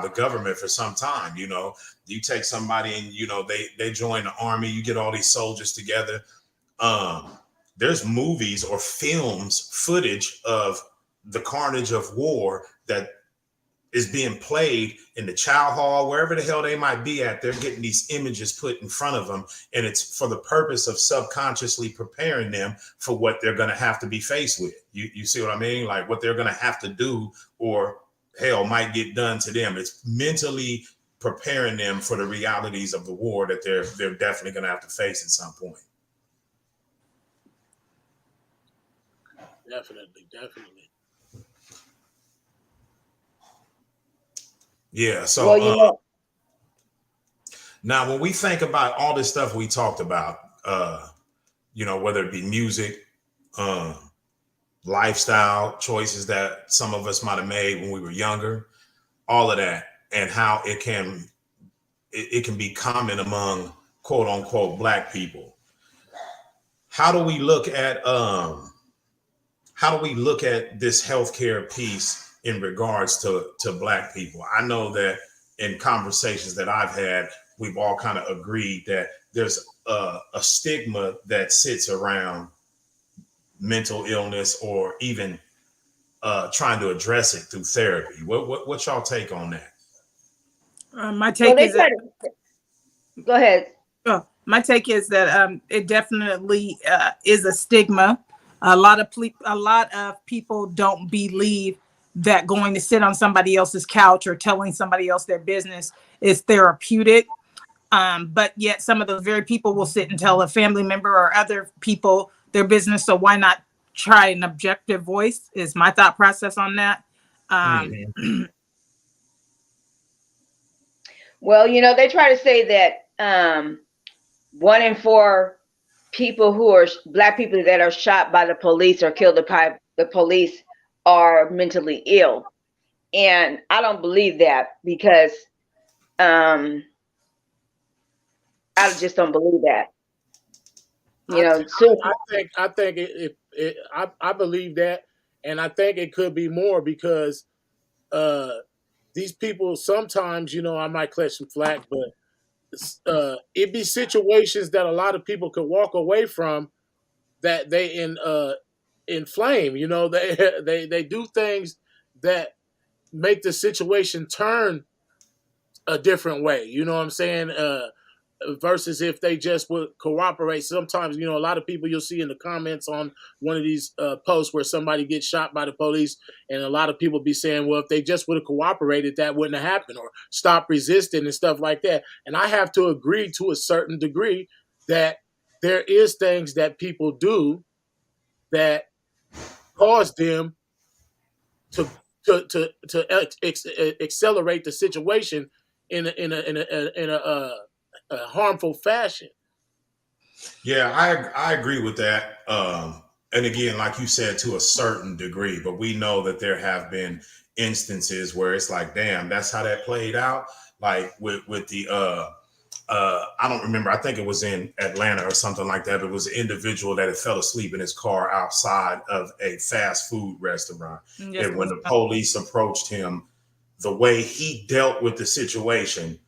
the government for some time. You know, you take somebody and, you know, they join the army, you get all these soldiers together. There's movies or films, footage of the carnage of war that is being played in the chow hall, wherever the hell they might be at. They're getting these images put in front of them, and it's for the purpose of subconsciously preparing them for what they're going to have to be faced with. You see what I mean? Like what they're going to have to do, or hell might get done to them. It's mentally preparing them for the realities of the war that they're definitely going to have to face at some point. Definitely. Yeah. So Well, you know, now when we think about all this stuff we talked about, you know, whether it be music, lifestyle choices that some of us might have made when we were younger, all of that, and how it can be common among quote unquote Black people. How do we look at this healthcare piece in regards to Black people? I know that in conversations that I've had, we've all kind of agreed that there's a stigma that sits around mental illness, or even trying to address it through therapy. What's y'all take on that? My take is that. Go ahead. My take is that it definitely is a stigma. A lot of people don't believe that going to sit on somebody else's couch or telling somebody else their business is therapeutic. But yet some of those very people will sit and tell a family member or other people their business. So why not try an objective voice is my thought process on that. Well, you know, they try to say that 1 in 4 people who are Black people that are shot by the police or killed by the police are mentally ill. And I don't believe that, because I just don't believe that. You know, I think I believe that, and I think it could be more, because these people sometimes, you know, I might catch some flack, but it be situations that a lot of people could walk away from that they inflame. You know, they do things that make the situation turn a different way. You know what I'm saying? Versus if they just would cooperate. Sometimes, you know, a lot of people you'll see in the comments on one of these posts where somebody gets shot by the police, and a lot of people be saying, well, if they just would have cooperated, that wouldn't have happened, or stop resisting and stuff like that. And I have to agree to a certain degree that there is things that people do that cause them to accelerate the situation in a harmful fashion. Yeah, I agree with that. And again, like you said, to a certain degree, but we know that there have been instances where it's like, damn, that's how that played out. Like with the I don't remember. I think it was in Atlanta or something like that. It was an individual that had fell asleep in his car outside of a fast food restaurant. Yes, and when the police approached him, the way he dealt with the situation,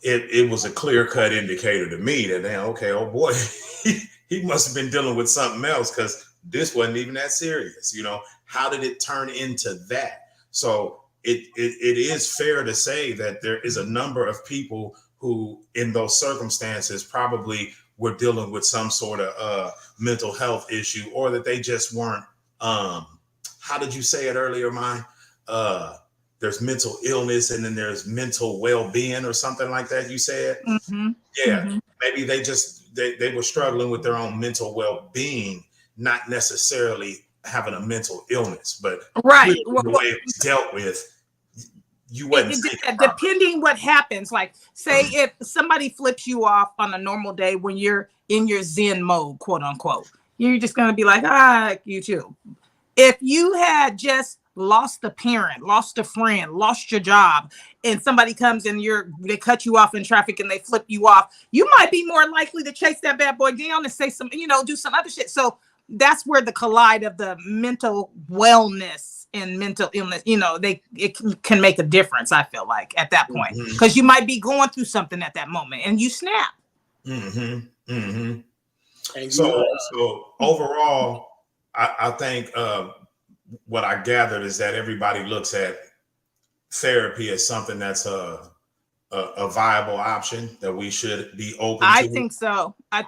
it was a clear-cut indicator to me that, okay, oh boy, he must have been dealing with something else, because this wasn't even that serious. You know, how did it turn into that? So it is fair to say that there is a number of people who in those circumstances probably were dealing with some sort of mental health issue, or that they just weren't, how did you say it earlier, Mine? There's mental illness, and then there's mental well-being, or something like that, you said? Mm-hmm. Yeah, Mm-hmm. maybe they were struggling with their own mental well-being, not necessarily having a mental illness, but right. the way it was dealt with, you wasn't thinking depending what happens. Like, say if somebody flips you off on a normal day when you're in your Zen mode, quote unquote, you're just gonna be like, you too. If you had just lost a parent, lost a friend, lost your job, and somebody comes and they cut you off in traffic and they flip you off, you might be more likely to chase that bad boy down and say some, do some other shit. So that's where the collide of the mental wellness and mental illness, it can make a difference, I feel like, at that point. Because you might be going through something at that moment and you snap. So overall, I think what I gathered is that everybody looks at therapy as something that's a viable option that we should be open to. I think so. I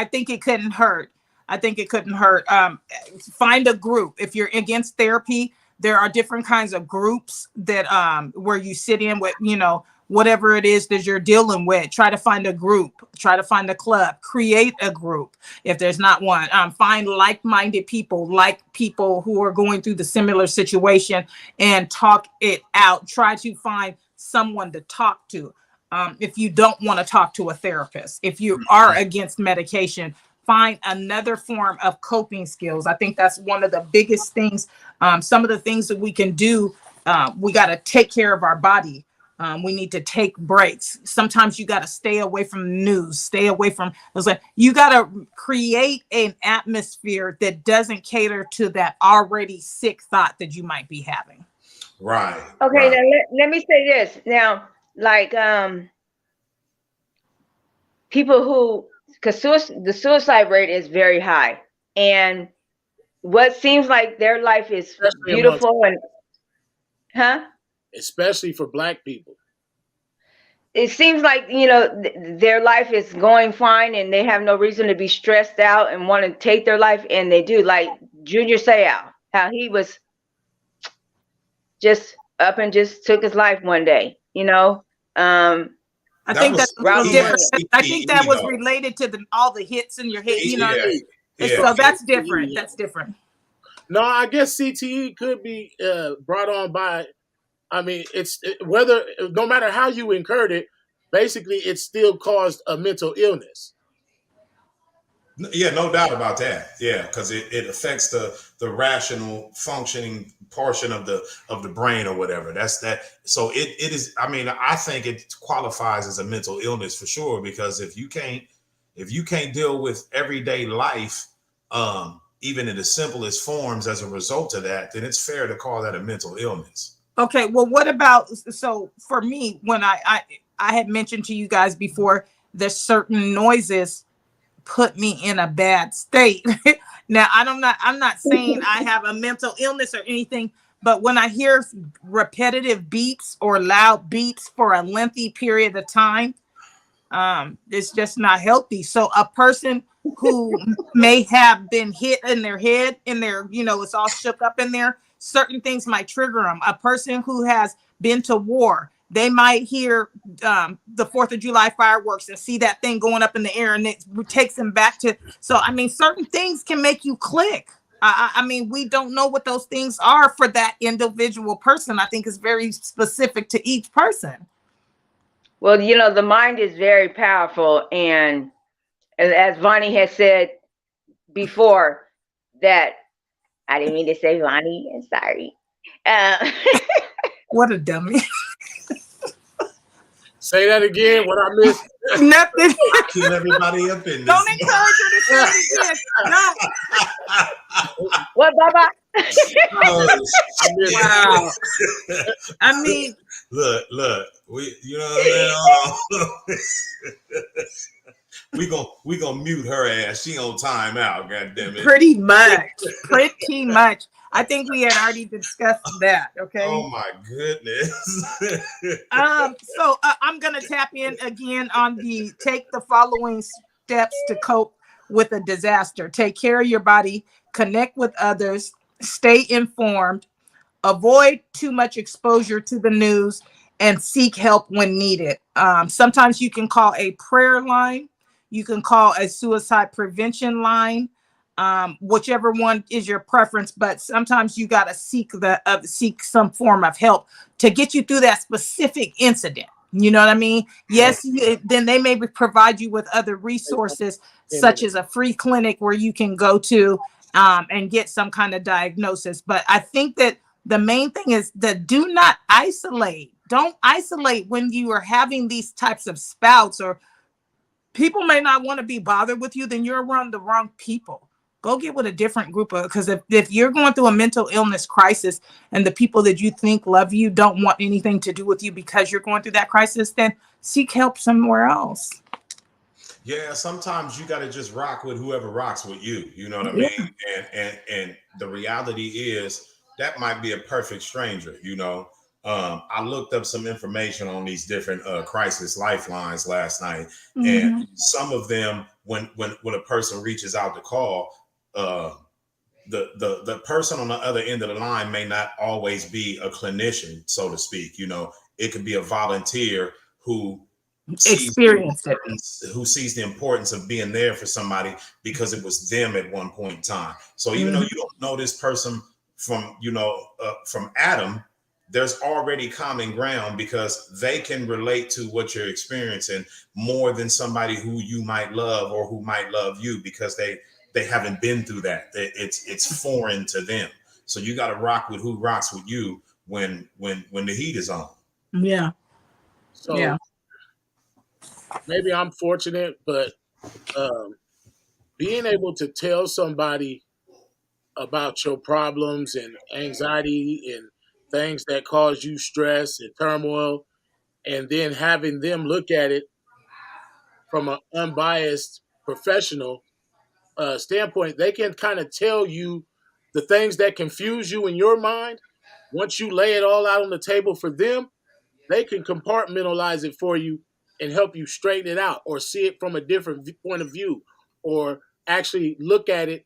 think it couldn't hurt. Find a group. If you're against therapy, there are different kinds of groups that where you sit in with, whatever it is that you're dealing with. Try to find a group, try to find a club, create a group. If there's not one, find like-minded people, like people who are going through the similar situation, and talk it out. Try to find someone to talk to. If you don't want to talk to a therapist, if you are against medication, find another form of coping skills. I think that's one of the biggest things. Some of the things that we can do, we got to take care of our body. We need to take breaks. Sometimes you got to stay away from the news, stay away from, you got to create an atmosphere that doesn't cater to that already sick thought that you might be having. Right. Okay. Right. Now let me say this now, like, people who, because the suicide rate is very high, and what seems like their life is beautiful especially for Black people. It seems like, their life is going fine and they have no reason to be stressed out and want to take their life, and they do. Like Junior Seau, how he was just up and just took his life one day, I think that's a little different. I think that was related to all the hits in your head, So that's different. That's different. No, I guess CTE could be brought on by, no matter how you incurred it, basically it still caused a mental illness. Yeah, no doubt about that. Yeah, because it affects the rational functioning portion of the brain or whatever. That's that. So it is. I think it qualifies as a mental illness for sure, because if you can't deal with everyday life, even in the simplest forms as a result of that, then it's fair to call that a mental illness. Okay. Well, what about, so for me, when I had mentioned to you guys before, there's certain noises put me in a bad state. Now, I'm not saying I have a mental illness or anything, but when I hear repetitive beats or loud beats for a lengthy period of time, it's just not healthy. So a person who may have been hit in their head, it's all shook up in there, certain things might trigger them. A person who has been to war, they might hear the 4th of July fireworks and see that thing going up in the air, and it takes them back to. So, certain things can make you click. We don't know what those things are for that individual person. I think it's very specific to each person. Well, the mind is very powerful. And as Vonnie has said before, that I didn't mean to say Vonnie. I'm sorry. What a dummy. Say that again. What I missed? Nothing. Kill everybody up in this. Don't encourage her to say it again. No. What, Baba? Wow. Look. We gonna mute her ass. She on timeout. God damn it. Pretty much. I think we had already discussed that. Okay. Oh my goodness. So I'm gonna tap in again on take the following steps to cope with a disaster. Take care of your body, connect with others, stay informed, avoid too much exposure to the news, and seek help when needed. Sometimes you can call a prayer line. You can call a suicide prevention line. whichever one is your preference, but sometimes you got to seek some form of help to get you through that specific incident. You know what I mean? Yes, then they may provide you with other resources, such as a free clinic where you can go to and get some kind of diagnosis. But I think that the main thing is that do not isolate. Don't isolate when you are having these types of spouts, or people may not want to be bothered with you, then you're around the wrong people. Go get with a different group of, because if you're going through a mental illness crisis and the people that you think love you don't want anything to do with you because you're going through that crisis, then seek help somewhere else. Yeah, sometimes you got to just rock with whoever rocks with you. You know what I mean? And the reality is that might be a perfect stranger. You know, I looked up some information on these different crisis lifelines last night, and some of them, when a person reaches out to call, the person on the other end of the line may not always be a clinician, so to speak. You know, it could be a volunteer who sees the importance of being there for somebody because it was them at one point in time. So even though you don't know this person from Adam, there's already common ground because they can relate to what you're experiencing more than somebody who you might love or who might love you, because they haven't been through that. It's foreign to them. So you got to rock with who rocks with you when the heat is on. Yeah. So yeah. Maybe I'm fortunate, but being able to tell somebody about your problems and anxiety and things that cause you stress and turmoil, and then having them look at it from an unbiased professional standpoint, they can kind of tell you the things that confuse you in your mind. Once you lay it all out on the table for them, they can compartmentalize it for you and help you straighten it out, or see it from a different point of view, or actually look at it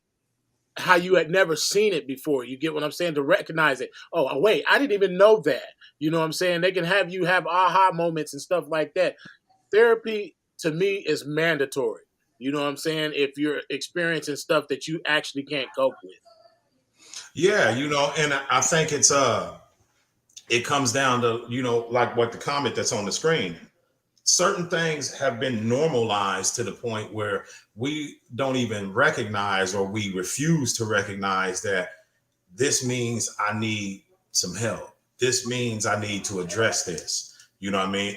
how you had never seen it before. You get what I'm saying? To recognize it. Oh, wait, I didn't even know that. You know what I'm saying? They can have you have aha moments and stuff like that. Therapy, to me, is mandatory. You know what I'm saying? If you're experiencing stuff that you actually can't cope with. Yeah, you know, and I think it comes down to, you know, like what the comment that's on the screen. Certain things have been normalized to the point where we don't even recognize, or we refuse to recognize, that this means I need some help. This means I need to address this. You know what I mean?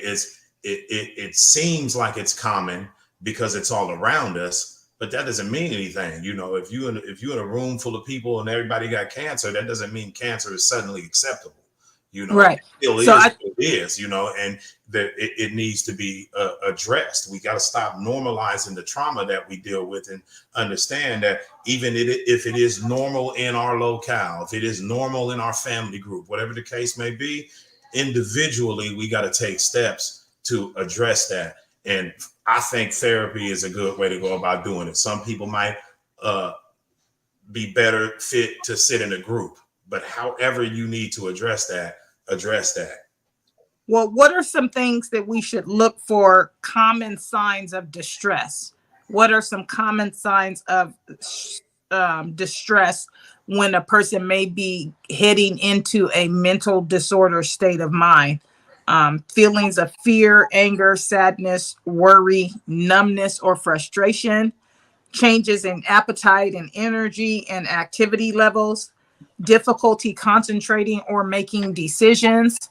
It seems like it's common because it's all around us, but that doesn't mean anything. You know, if you're in a room full of people and everybody got cancer, that doesn't mean cancer is suddenly acceptable. You know, right? It still is. It is. You know, and that it needs to be addressed. We got to stop normalizing the trauma that we deal with, and understand that even if it is normal in our locale, if it is normal in our family group, whatever the case may be, individually we got to take steps to address that. And I think therapy is a good way to go about doing it. Some people might be better fit to sit in a group, but however you need to address that. Well, what are some things that we should look for, common signs of distress? What are some common signs of distress when a person may be heading into a mental disorder state of mind? Feelings of fear, anger, sadness, worry, numbness, or frustration, changes in appetite and energy and activity levels, difficulty concentrating or making decisions,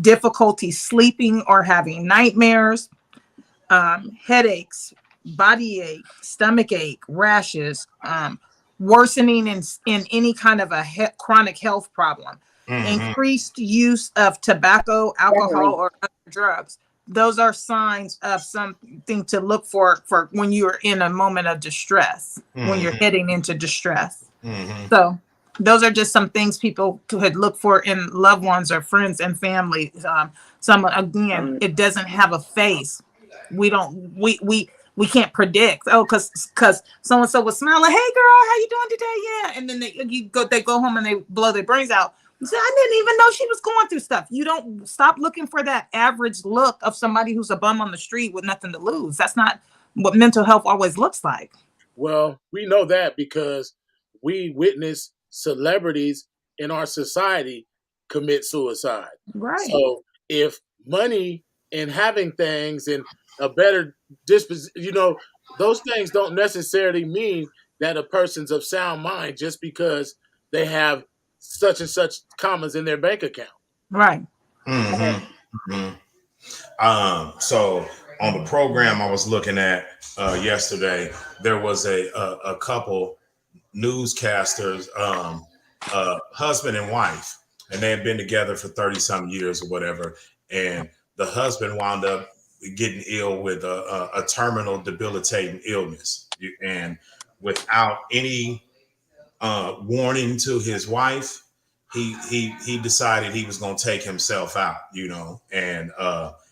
difficulty sleeping or having nightmares, headaches, body ache, stomach ache, rashes, worsening in any kind of a chronic health problem, increased use of tobacco, alcohol, or other drugs. Those are signs of something to look for when you're in a moment of distress, when you're heading into distress. So those are just some things people could look for in loved ones or friends and family. Again, it doesn't have a face. We can't predict. Oh, because so and so was smiling. Hey, girl, how you doing today? Yeah, and then they go home and they blow their brains out. So I didn't even know she was going through stuff. You don't stop looking for that average look of somebody who's a bum on the street with nothing to lose. That's not what mental health always looks like. Well, we know that because we witness celebrities in our society commit suicide. Right. So if money and having things and a better disposition, those things don't necessarily mean that a person's of sound mind just because they have such and such commas in their bank account. Right. Mm-hmm. So on the program I was looking at yesterday, there was a couple newscasters, husband and wife, and they had been together for 30 some years or whatever. And the husband wound up getting ill with a terminal debilitating illness. And without any warning to his wife, he decided he was going to take himself out, and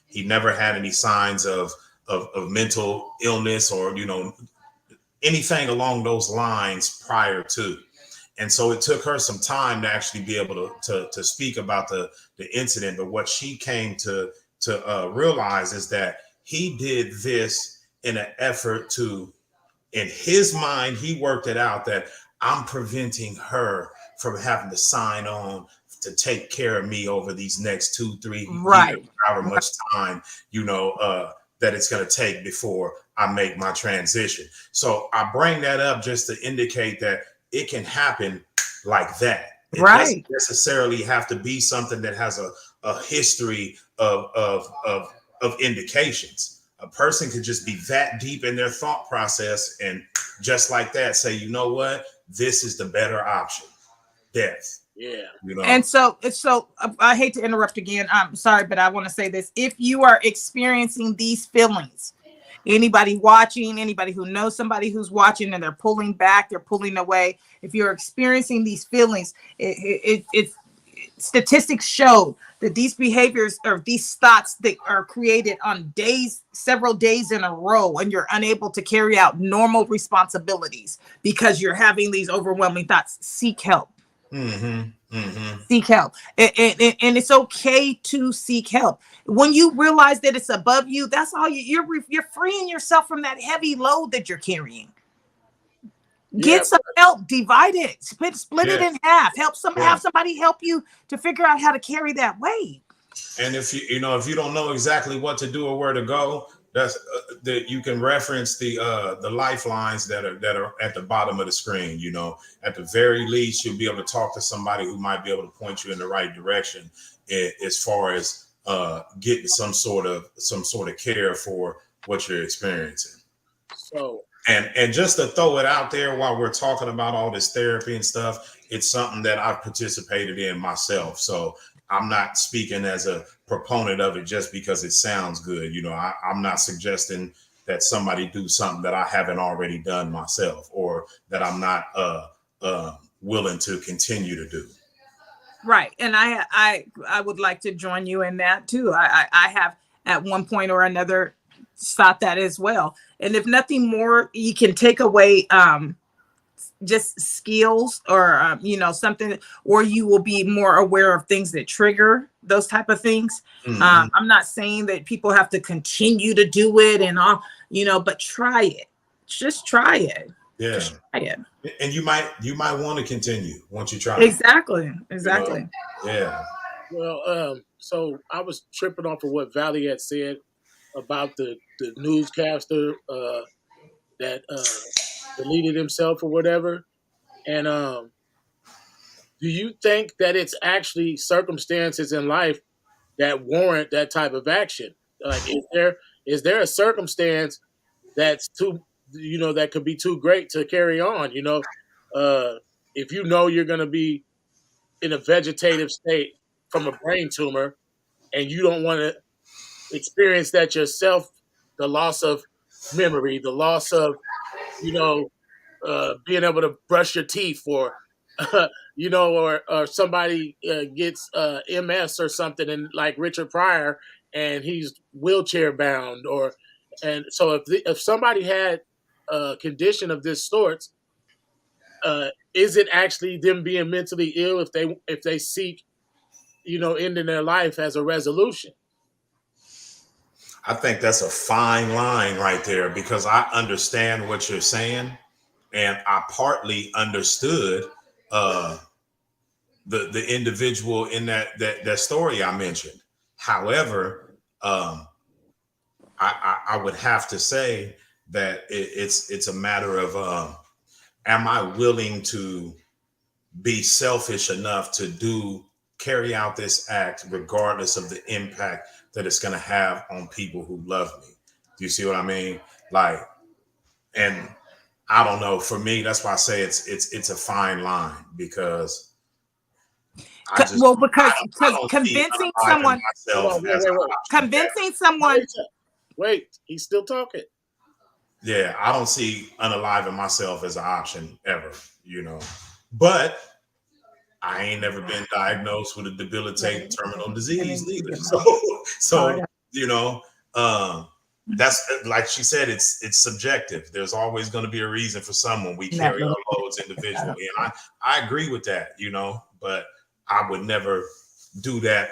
he never had any signs of mental illness or, anything along those lines prior to. And so it took her some time to actually be able to speak about the incident. But what she came to realize is that he did this in an effort to, in his mind, he worked it out that I'm preventing her from having to sign on to take care of me over these next 2-3 years, however much time, that it's going to take before I make my transition. So I bring that up just to indicate that it can happen like that. It doesn't necessarily have to be something that has a history of indications. A person could just be that deep in their thought process and just like that say, you know what, this is the better option, death. Yeah. And so I hate to interrupt again. I'm sorry, but I want to say this. If you are experiencing these feelings, anybody watching, anybody who knows somebody who's watching and they're pulling back, they're pulling away. If you're experiencing these feelings, it's statistics show that these behaviors or these thoughts that are created on several days in a row, and you're unable to carry out normal responsibilities because you're having these overwhelming thoughts, seek help. Seek help. And it's okay to seek help. When you realize that it's above you, that's all you're freeing yourself from that heavy load that you're carrying. Get some help, divide it, split it in half. Have somebody help you to figure out how to carry that weight. And if you don't know exactly what to do or where to go, that's that you can reference the lifelines that are at the bottom of the screen. At the very least, you'll be able to talk to somebody who might be able to point you in the right direction as far as getting some sort of care for what you're experiencing. So. And just to throw it out there while we're talking about all this therapy and stuff, it's something that I've participated in myself. So I'm not speaking as a proponent of it just because it sounds good. I'm not suggesting that somebody do something that I haven't already done myself or that I'm not willing to continue to do. Right. And I would like to join you in that too. I have at one point or another thought that as well. And if nothing more, you can take away just skills or something, or you will be more aware of things that trigger those type of things. I'm not saying that people have to continue to do it and all, but try it. Just try it. Yeah. Just try it. And you might want to continue once you try. Exactly. Yeah. Well, so I was tripping off of what Valley had said about the newscaster that deleted himself or whatever. And do you think that it's actually circumstances in life that warrant that type of action? Like, is there a circumstance that's too, that could be too great to carry on? If you're going to be in a vegetative state from a brain tumor and you don't want to experience that yourself, the loss of memory, the loss of, being able to brush your teeth or, or somebody gets MS or something and like Richard Pryor and he's wheelchair bound and so if somebody had a condition of this sort, is it actually them being mentally ill if they seek, ending their life as a resolution? I think that's a fine line right there because I understand what you're saying. and I partly understood the individual in that story I mentioned. However, I would have to say that it's a matter of am I willing to be selfish enough to carry out this act regardless of the impact that it's going to have on people who love me. Do you see what I mean? Like, and I don't know, for me, that's why I say it's a fine line, because because I don't see convincing unaliving someone, myself Hold on, as an option. convincing someone, Wait, he's still talking. Yeah, I don't see unaliving myself as an option ever, but I ain't never been diagnosed with a debilitating terminal disease neither. So that's like she said, it's subjective. There's always going to be a reason for someone. We carry our loads individually, and I agree with that, but I would never do that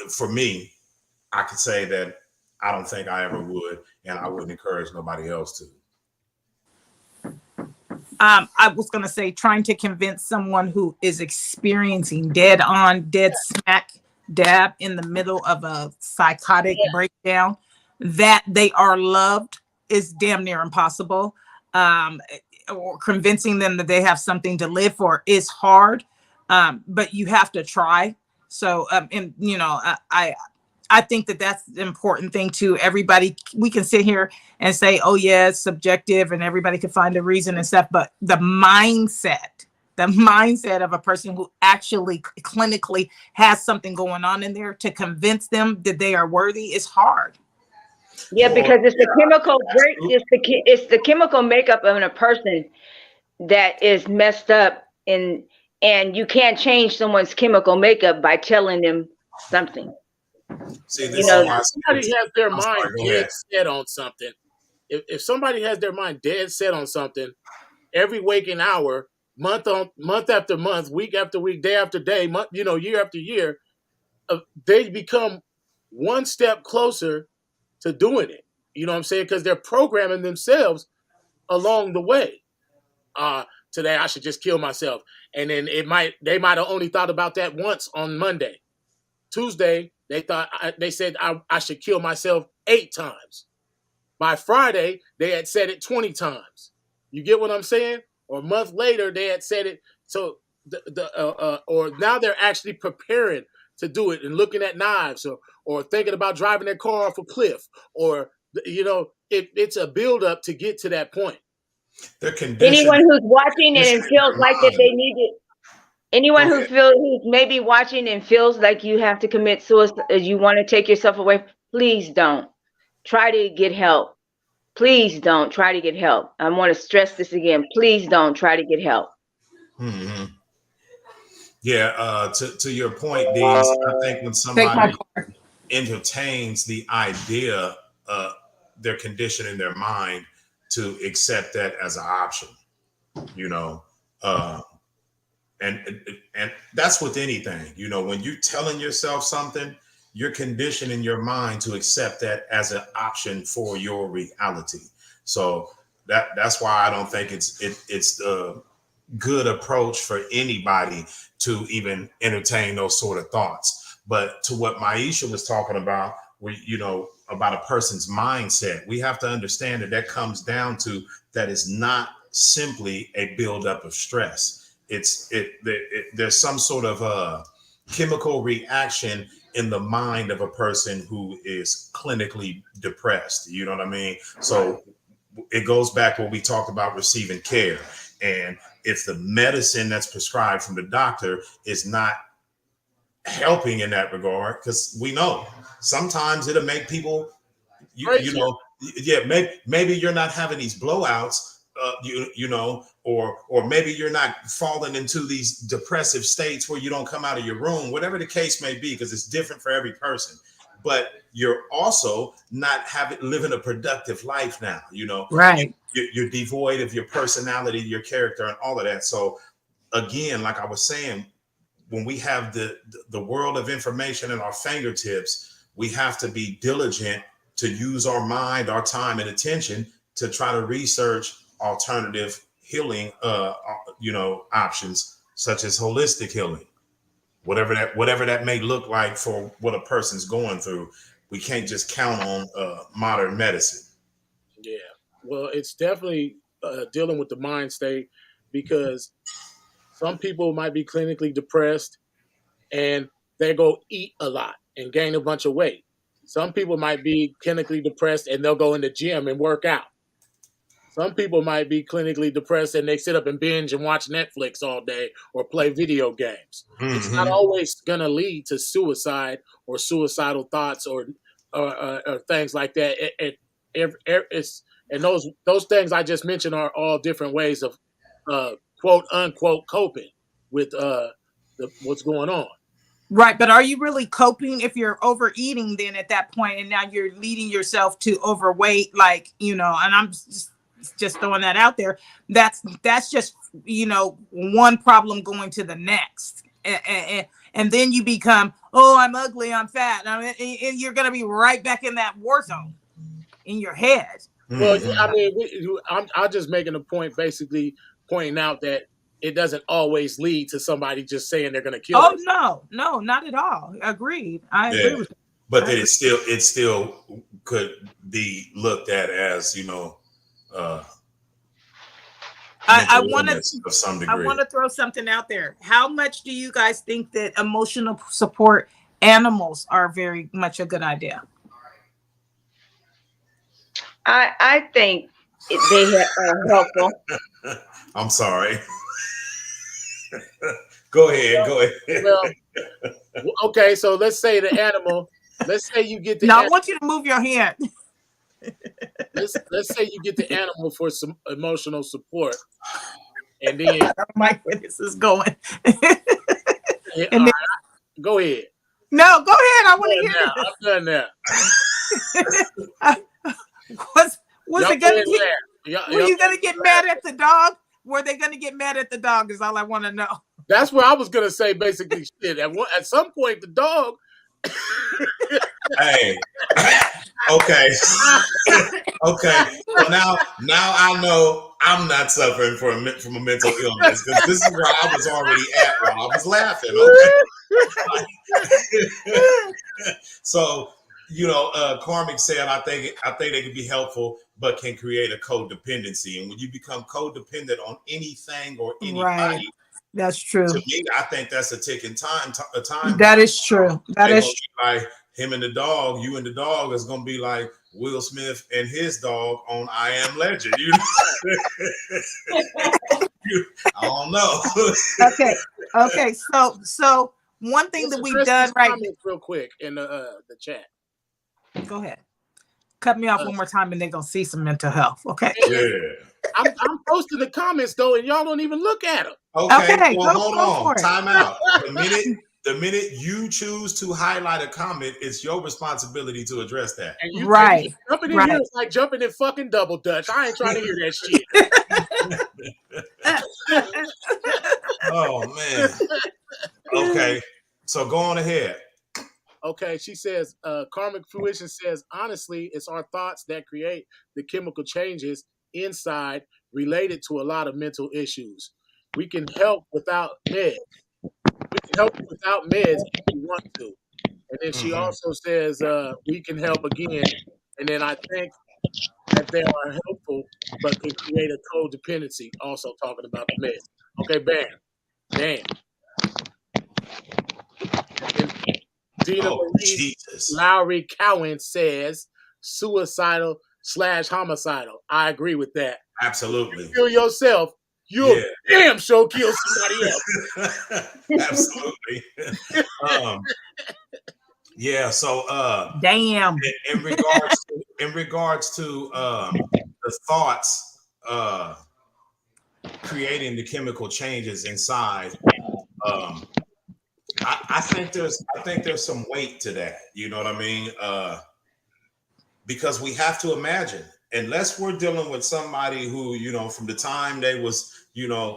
for me. I could say that I don't think I ever would, and I wouldn't encourage nobody else to. I was going to say, trying to convince someone who is experiencing dead smack dab in the middle of a psychotic breakdown that they are loved is damn near impossible. Or convincing them that they have something to live for is hard, but you have to try. So, I think that that's the important thing too. Everybody, we can sit here and say, oh yeah, it's subjective and everybody can find a reason and stuff. But the mindset of a person who actually clinically has something going on in there, to convince them that they are worthy is hard. Yeah, because it's the chemical break. It's the chemical makeup of a person that is messed up, and you can't change someone's chemical makeup by telling them something. See, this is why somebody has their mind dead set on something. If somebody has their mind dead set on something, every waking hour, month after month, week after week, day after day, year after year, they become one step closer to doing it. You know what I'm saying? Because they're programming themselves along the way. Today I should just kill myself, and then they might have only thought about that once on Monday. Tuesday, they said I should kill myself 8 times. By Friday, they had said it 20 times. You get what I'm saying? Or a month later, they had said it. So or now they're actually preparing to do it and looking at knives or thinking about driving their car off a cliff, or it's a build up to get to that point. Anyone who's watching and feels like that they need it. Anyone who's maybe watching and feels like you have to commit suicide, you want to take yourself away, please don't. Try to get help. Please don't try to get help. I want to stress this again. Please don't try to get help. Mm-hmm. Yeah, to your point, Dean, I think when somebody entertains the idea, their condition in their mind to accept that as an option, and that's with anything, when you're telling yourself something, you're conditioning your mind to accept that as an option for your reality. So that's why I don't think it's a good approach for anybody to even entertain those sort of thoughts. But to what Maisha was talking about, about a person's mindset, we have to understand that comes down to that is not simply a buildup of stress. There's some sort of chemical reaction in the mind of a person who is clinically depressed. You know what I mean? So it goes back to what we talked about, receiving care. And if the medicine that's prescribed from the doctor is not helping in that regard, because we know sometimes it'll make people, maybe you're not having these blowouts, or maybe you're not falling into these depressive states where you don't come out of your room, whatever the case may be, because it's different for every person. But you're also not living a productive life now, right? You're devoid of your personality, your character, and all of that. So again, like I was saying, when we have the world of information at our fingertips, we have to be diligent to use our mind, our time, and attention to try to research alternative healing, options such as holistic healing, whatever that may look like for what a person's going through. We can't just count on modern medicine. Yeah, well, it's definitely dealing with the mind state, because some people might be clinically depressed and they go eat a lot and gain a bunch of weight. Some people might be clinically depressed and they'll go in the gym and work out. Some people might be clinically depressed and they sit up and binge and watch Netflix all day or play video games. Mm-hmm. It's not always going to lead to suicide or suicidal thoughts or things like that. And those things I just mentioned are all different ways of quote unquote coping with what's going on. Right, but are you really coping if you're overeating then at that point, and now you're leading yourself to overweight, and I'm just throwing that out there. That's just, one problem going to the next. And then you become, oh, I'm ugly, I'm fat. And you're going to be right back in that war zone in your head. Well, I mean, I'm just making a point, basically pointing out that it doesn't always lead to somebody just saying they're going to kill us. Oh, no, not at all. Agreed. I agree with you. But then it still could be looked at as, I want to of some degree. I want to throw something out there. How much do you guys think that emotional support animals are very much a good idea? I think they are helpful. I'm sorry. Go ahead. Well, okay, so let's say the animal. Let's say you get the. Now I want you to move your hand. Let's say you get the animal for some emotional support, and then my goodness is going. Go ahead. No, go ahead. I want to hear this. I'm done now. Was it gonna were you gonna get mad at the dog? Were they gonna get mad at the dog? Is all I want to know. That's what I was gonna say. Basically, shit. At some point, the dog. Hey. Okay. Well, now I know I'm not suffering from a mental illness, because this is where I was already at while I was laughing. Okay. So, Karmic said, I think they can be helpful, but can create a codependency. And when you become codependent on anything or anybody, right. That's true. To me, I think that's a ticking time. That is true. That is like him and the dog. You and the dog is gonna be like Will Smith and his dog on I Am Legend. I don't know. Okay. So one thing that we've done right now, real quick in the chat. Go ahead. Cut me off one more time, and they're gonna see some mental health. Okay. Yeah. I'm posting the comments though, and y'all don't even look at them. Okay. Well, hold on. Time out. The minute you choose to highlight a comment, it's your responsibility to address that. And you jumping in here is like jumping in fucking double dutch. I ain't trying to hear that shit. Oh man. Okay. So go on ahead. Okay, she says, Karmic Fruition says, honestly, it's our thoughts that create the chemical changes inside related to a lot of mental issues. We can help without meds. If we want to. And then she also says, we can help again. And then I think that they are helpful, but can create a codependency, also talking about the meds. Okay, bam. Dina Marie Lowry Cowan says suicidal/homicidal. I agree with that. Absolutely. You kill yourself, you'll damn sure kill somebody else. Absolutely. So damn. In regards to the thoughts creating the chemical changes inside, I think there's some weight to that. You know what I mean? Because we have to imagine, unless we're dealing with somebody who, from the time they was,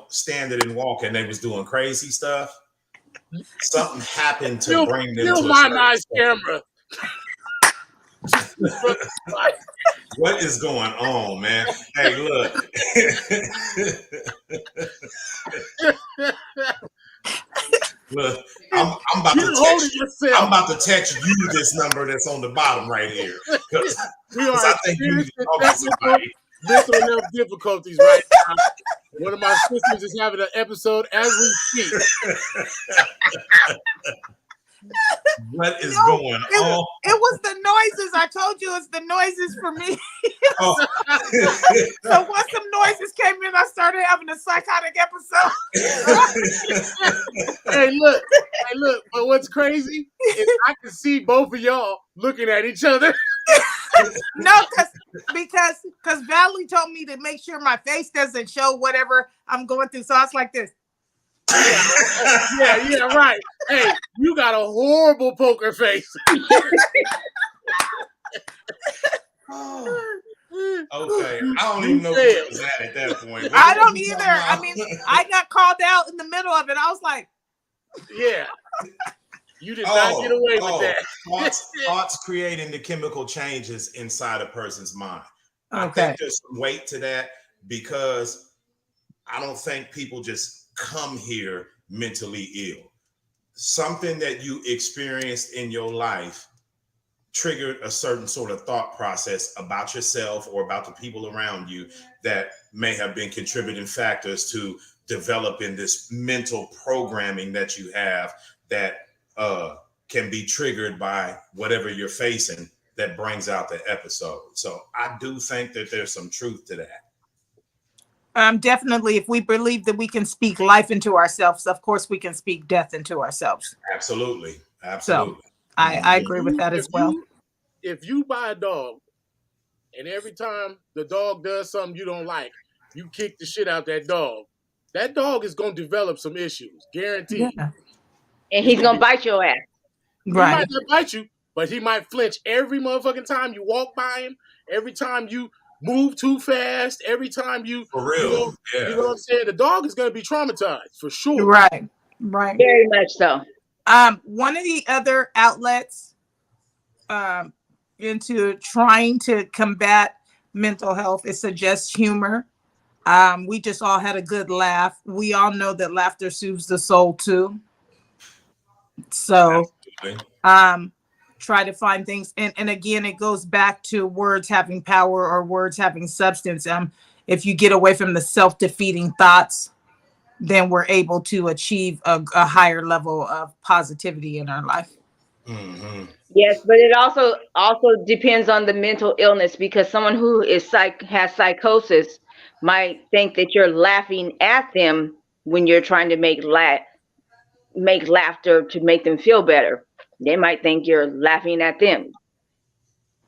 standing and walking, they was doing crazy stuff. Something happened to bring them to my nice camera. What is going on, man? Hey, look. Look, I'm about You're to holding text. yourself. I'm about to text you this number that's on the bottom right here because We are I think you need experiencing to talk to technical somebody. mental health difficulties right now. One of my sisters is having an episode as we speak. What is No, going on? It was the noises. I told you it's the noises for me. Oh. So once some noises came in, I started having a psychotic episode. Hey, look. But what's crazy is I can see both of y'all looking at each other. No, because Valerie told me to make sure my face doesn't show whatever I'm going through. So I was like this. Yeah, right. Hey, you got a horrible poker face. Oh. Okay, I don't even know where it was at that point. I don't either. I mean, I got called out in the middle of it. I was like, yeah. You did not get away with that. Thoughts creating the chemical changes inside a person's mind. I okay. think there's some weight to that because I don't think people just come here mentally ill. Something that you experienced in your life triggered a certain sort of thought process about yourself or about the people around you that may have been contributing factors to developing this mental programming that you have that can be triggered by whatever you're facing that brings out the episode. So I do think that there's some truth to that. Definitely, if we believe that we can speak life into ourselves, of course we can speak death into ourselves. Absolutely. So I agree with that as well. If you buy a dog and every time the dog does something you don't like, you kick the shit out that dog is going to develop some issues, guaranteed. Yeah. And he's going to bite your ass. He might not bite you, but he might flinch every motherfucking time you walk by him, every time you move too fast, every time you, for real. You know what I'm saying? The dog is going to be traumatized for sure. Right. Very much so. One of the other outlets into trying to combat mental health is suggest humor. We just all had a good laugh. We all know that laughter soothes the soul too. So try to find things. And again, it goes back to words having power or words having substance. If you get away from the self-defeating thoughts, then we're able to achieve a higher level of positivity in our life. Mm-hmm. Yes, but it also depends on the mental illness, because someone who is has psychosis might think that you're laughing at them when you're trying to make laughter to make them feel better. They might think you're laughing at them.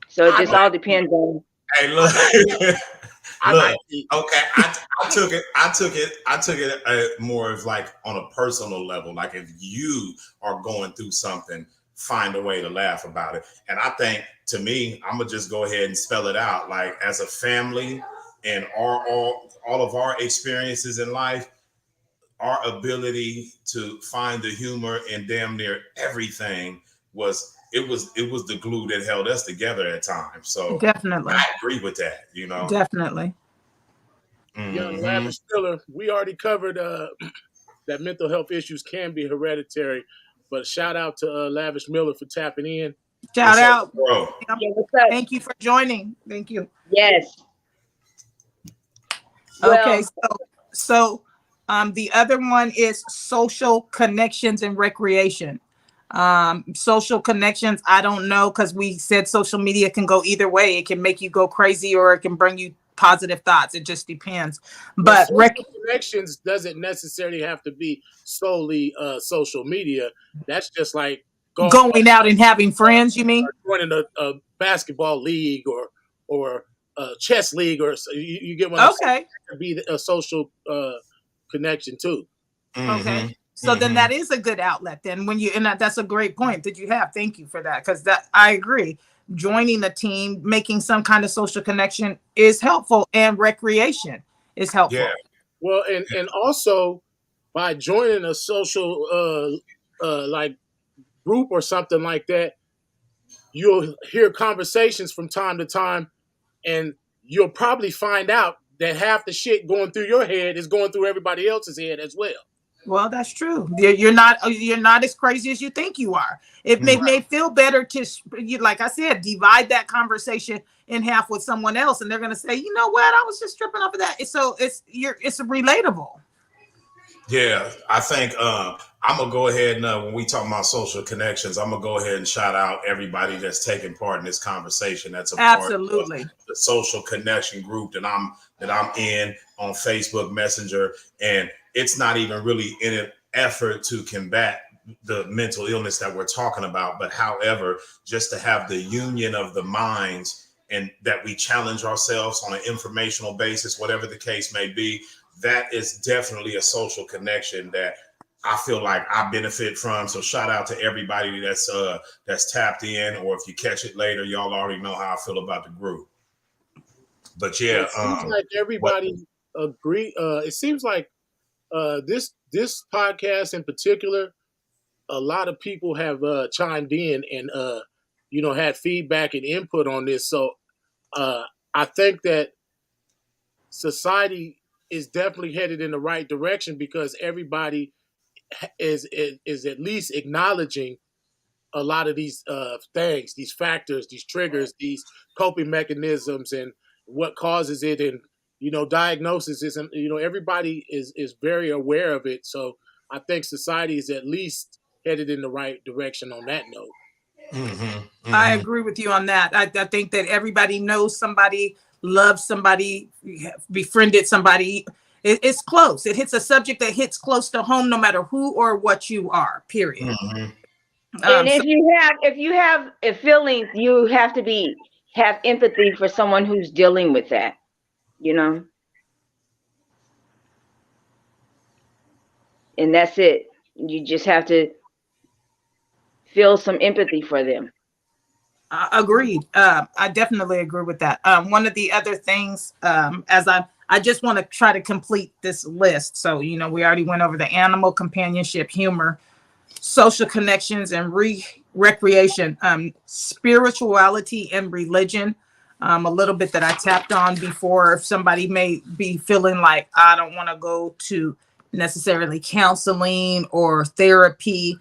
So it just all depends on. Hey, look. Look, okay. I took it more of like on a personal level. Like if you are going through something, find a way to laugh about it. And I think, to me, I'm gonna just go ahead and spell it out. Like as a family and all of our experiences in life, our ability to find the humor in damn near everything was the glue that held us together at times. So definitely, I agree with that. You know, definitely. Young Lavish Miller, we already covered that mental health issues can be hereditary, but shout out to Lavish Miller for tapping in. Shout out, bro. Yeah, what's up? Thank you for joining. Thank you. Yes. Okay, so the other one is social connections and recreation. Social connections, I don't know, because we said social media can go either way. It can make you go crazy or it can bring you positive thoughts. It just depends. But connections doesn't necessarily have to be solely social media. That's just like going out and having friends, you mean? Joining a basketball league or a chess league, or you get one. Okay. To be a social connection too. Okay. So then that is a good outlet then that's a great point that you have. Thank you for that. Because I agree. Joining a team, making some kind of social connection is helpful, and recreation is helpful. Yeah. Well, and also by joining a social like group or something like that, you'll hear conversations from time to time, and you'll probably find out that half the shit going through your head is going through everybody else's head as well. Well, that's true. You're not as crazy as you think you are. It may feel better to, like I said, divide that conversation in half with someone else, and they're going to say, you know what, I was just tripping off of that. So it's relatable. Yeah, I think I'm gonna go ahead and when we talk about social connections, I'm gonna go ahead and shout out everybody that's taking part in this conversation. That's a Absolutely. part of the social connection group that I'm in on Facebook Messenger, and it's not even really in an effort to combat the mental illness that we're talking about, but however, just to have the union of the minds and that we challenge ourselves on an informational basis, whatever the case may be. That is definitely a social connection that I feel like I benefit from. So shout out to everybody that's tapped in, or if you catch it later, y'all already know how I feel about the group. But yeah, it seems like everybody agree. It seems like this podcast in particular, a lot of people have chimed in and had feedback and input on this. So I think that society is definitely headed in the right direction because everybody is at least acknowledging a lot of these things, these factors, these triggers, these coping mechanisms, and what causes it, and diagnosis is, and everybody is very aware of it. So I think society is at least headed in the right direction on that note. I agree with you on that. I think that everybody knows somebody, loves somebody, befriended somebody. It's close. It hits a subject that hits close to home, no matter who or what you are. Period. And if you have a feeling, you have to have empathy for someone who's dealing with that. And that's it. You just have to feel some empathy for them. Agreed. I definitely agree with that. One of the other things, I just want to try to complete this list. So, we already went over the animal, companionship, humor, social connections, and recreation, spirituality and religion. A little bit that I tapped on before. If somebody may be feeling like I don't want to go to necessarily counseling or therapy,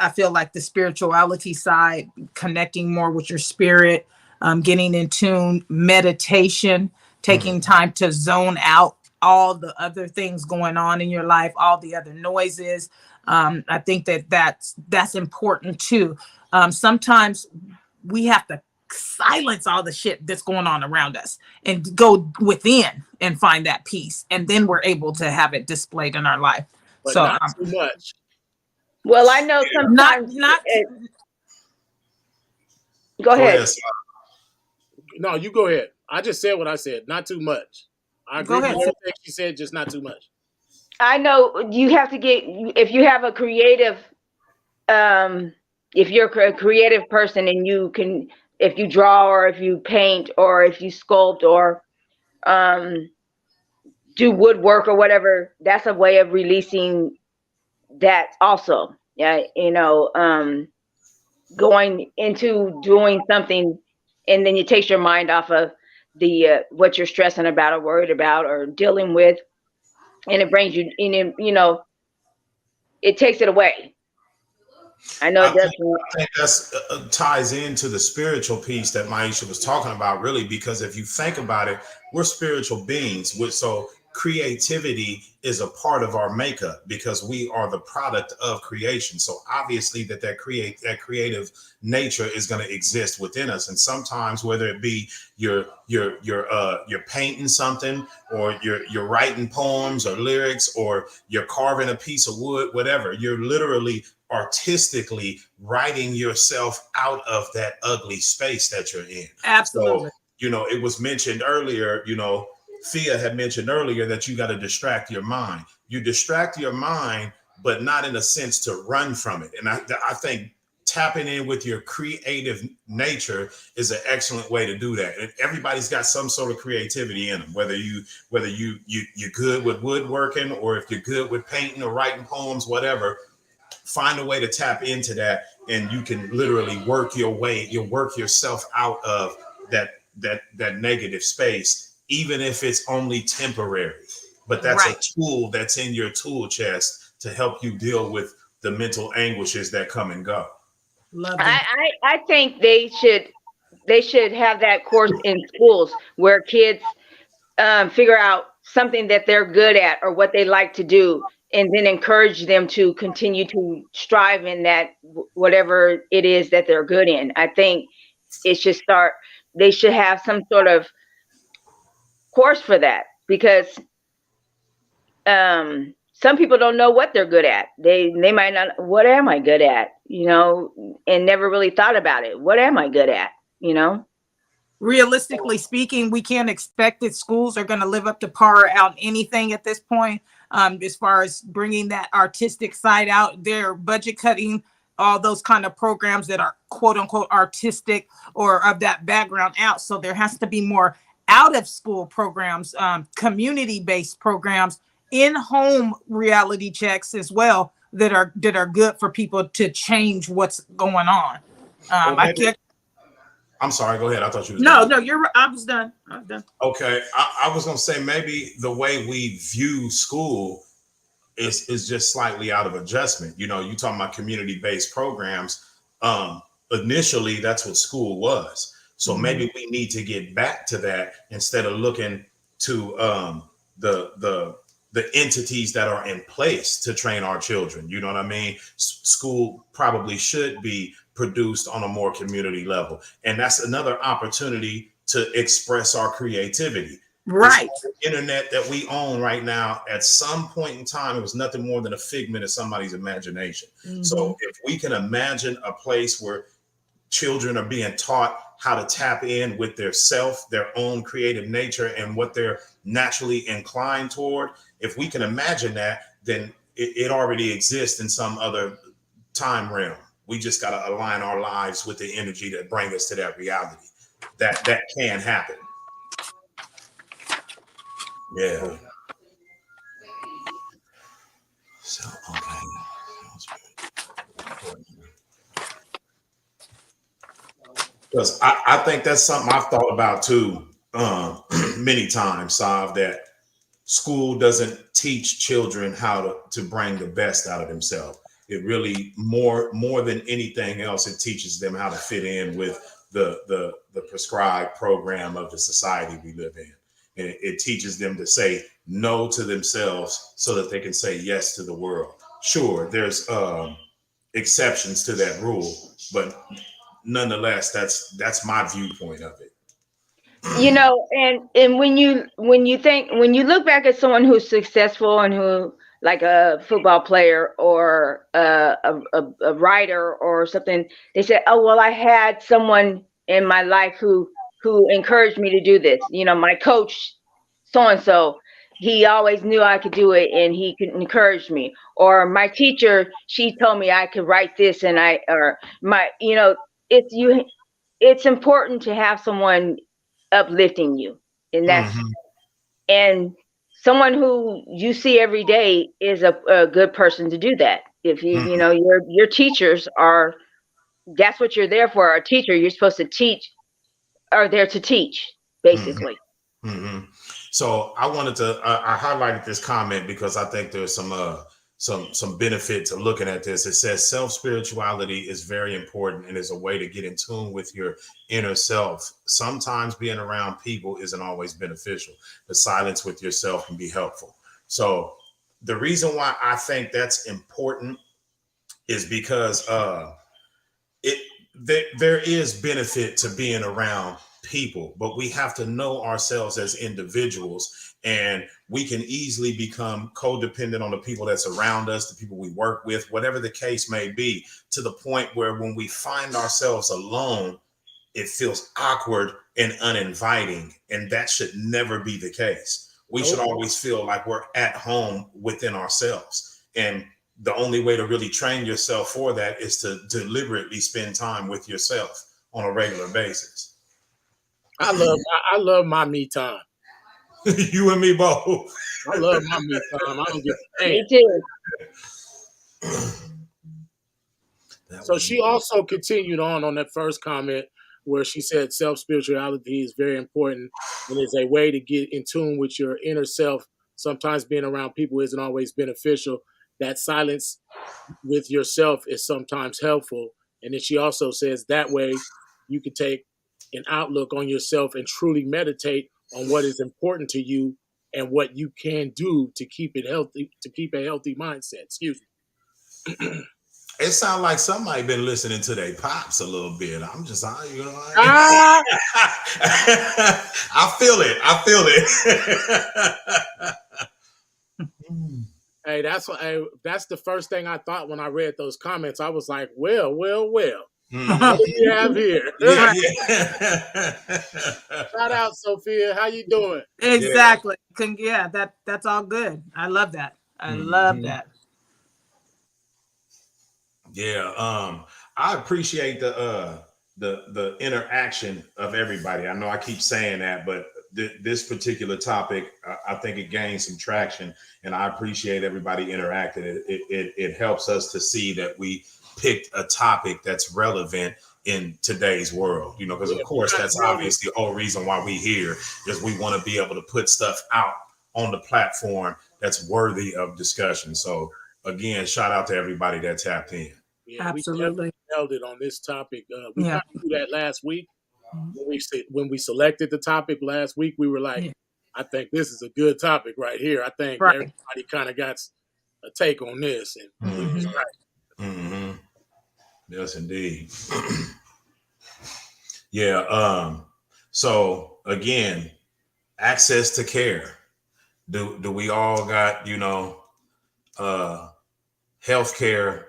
I feel like the spirituality side, connecting more with your spirit, getting in tune, meditation, taking time to zone out all the other things going on in your life, all the other noises. I think that's important too. Sometimes we have to silence all the shit that's going on around us and go within and find that peace. And then we're able to have it displayed in our life. But so not too much. Well, I know sometimes go ahead. No, you go ahead. I just said what I said. Not too much. I agree with everything she said, just not too much. I know you have to if you have a creative, if you're a creative person and if you draw or if you paint or if you sculpt or do woodwork or whatever, that's a way of releasing that also. Yeah, going into doing something, and then it takes your mind off of the what you're stressing about or worried about or dealing with, and it brings you in. It takes it away. I know I think that's ties into the spiritual piece that Maisha was talking about, really, because if you think about it, we're spiritual beings. So creativity is a part of our makeup because we are the product of creation. So obviously that creative nature is going to exist within us. And sometimes, whether it be you're painting something, or you're writing poems or lyrics, or you're carving a piece of wood, whatever, you're literally artistically writing yourself out of that ugly space that you're in. Absolutely. So, it was mentioned earlier, Fia had mentioned earlier that you got to distract your mind. You distract your mind, but not in a sense to run from it. And I think tapping in with your creative nature is an excellent way to do that. And everybody's got some sort of creativity in them, whether you're good with woodworking, or if you're good with painting or writing poems, whatever. Find a way to tap into that, and you can literally work yourself out of that negative space, even if it's only temporary. But that's a tool that's in your tool chest to help you deal with the mental anguishes that come and go. Love that. I think they should have that course in schools where kids figure out something that they're good at or what they like to do, and then encourage them to continue to strive in that whatever it is that they're good in. I think it should start. They should have some sort of course for that, because some people don't know what they're good at. They might not. What am I good at? And never really thought about it. What am I good at? Realistically speaking, we can't expect that schools are going to live up to par on anything at this point. As far as bringing that artistic side out, they're budget cutting all those kind of programs that are quote unquote artistic or of that background out. So there has to be more out of school programs, community-based programs, in-home reality checks as well that are good for people to change what's going on. I'm sorry, go ahead. I thought you was No, you're I was done. Okay. I was gonna say maybe the way we view school is just slightly out of adjustment. You talking about community-based programs. Initially that's what school was. So maybe we need to get back to that instead of looking to the entities that are in place to train our children. You know what I mean? School probably should be produced on a more community level. And that's another opportunity to express our creativity. Right. The internet that we own right now, at some point in time, it was nothing more than a figment of somebody's imagination. So if we can imagine a place where children are being taught how to tap in with their self, their own creative nature, and what they're naturally inclined toward, if we can imagine that, then it already exists in some other time realm. We just got to align our lives with the energy that bring us to that reality. That can happen. Yeah. So, okay. Because I think that's something I've thought about too, many times, Sav, that school doesn't teach children how to bring the best out of themselves. It really more than anything else, it teaches them how to fit in with the prescribed program of the society we live in. And it teaches them to say no to themselves so that they can say yes to the world. Sure, there's exceptions to that rule, but nonetheless, that's my viewpoint of it. And when you look back at someone who's successful and who, like a football player or a writer or something, they say, oh, well, I had someone in my life who encouraged me to do this. My coach, so-and-so, he always knew I could do it and he could encourage me. Or my teacher, she told me I could write this, and it's important to have someone uplifting you, and that's and someone who you see every day is a good person to do that. If your teachers that's what you're there for. A teacher, you're supposed to teach, are there to teach, basically. So I wanted to I highlighted this comment because I think there's some benefit to looking at this. It says self-spirituality is very important and is a way to get in tune with your inner self. Sometimes being around people isn't always beneficial. The silence with yourself can be helpful. So the reason why I think that's important is because there is benefit to being around people, but we have to know ourselves as individuals, and we can easily become codependent on the people that's around us, the people we work with, whatever the case may be, to the point where when we find ourselves alone, it feels awkward and uninviting, and that should never be the case. We should always feel like we're at home within ourselves, and the only way to really train yourself for that is to deliberately spend time with yourself on a regular basis. I love my me time. You and me both. I love my me time. I don't give a damn. Me too. So she also continued on that first comment. where she said self-spirituality is very important and is a way to get in tune with your inner self. Sometimes being around people isn't always beneficial. That silence with yourself is sometimes helpful. And then she also says that way you can take an outlook on yourself and truly meditate on what is important to you and what you can do to keep it healthy, to keep a healthy mindset. Excuse me. It sounds like somebody been listening to their pops a little bit. I'm just, you know, Ah! I feel it. I feel it. Hey, that's the first thing I thought when I read those comments. I was like, well. What do we have here? Yeah. Shout out, Sophia. How you doing? Exactly. Yeah, that's all good. I love that. I love that. Yeah. I appreciate the interaction of everybody. I know I keep saying that, but this particular topic, I think it gained some traction, and I appreciate everybody interacting. It helps us to see that we picked a topic that's relevant in today's world, you know, because of course that's obviously the whole reason why we here, is we want to be able to put stuff out on the platform that's worthy of discussion. So again, shout out to everybody that tapped in. Yeah, Absolutely. We held it on this topic. We tried to do that last week. When we selected the topic last week, we were like, I think this is a good topic right here. I think everybody kind of got a take on this. And we was right. Yes, indeed. Yeah. So again, access to care. Do we all got, you know, health care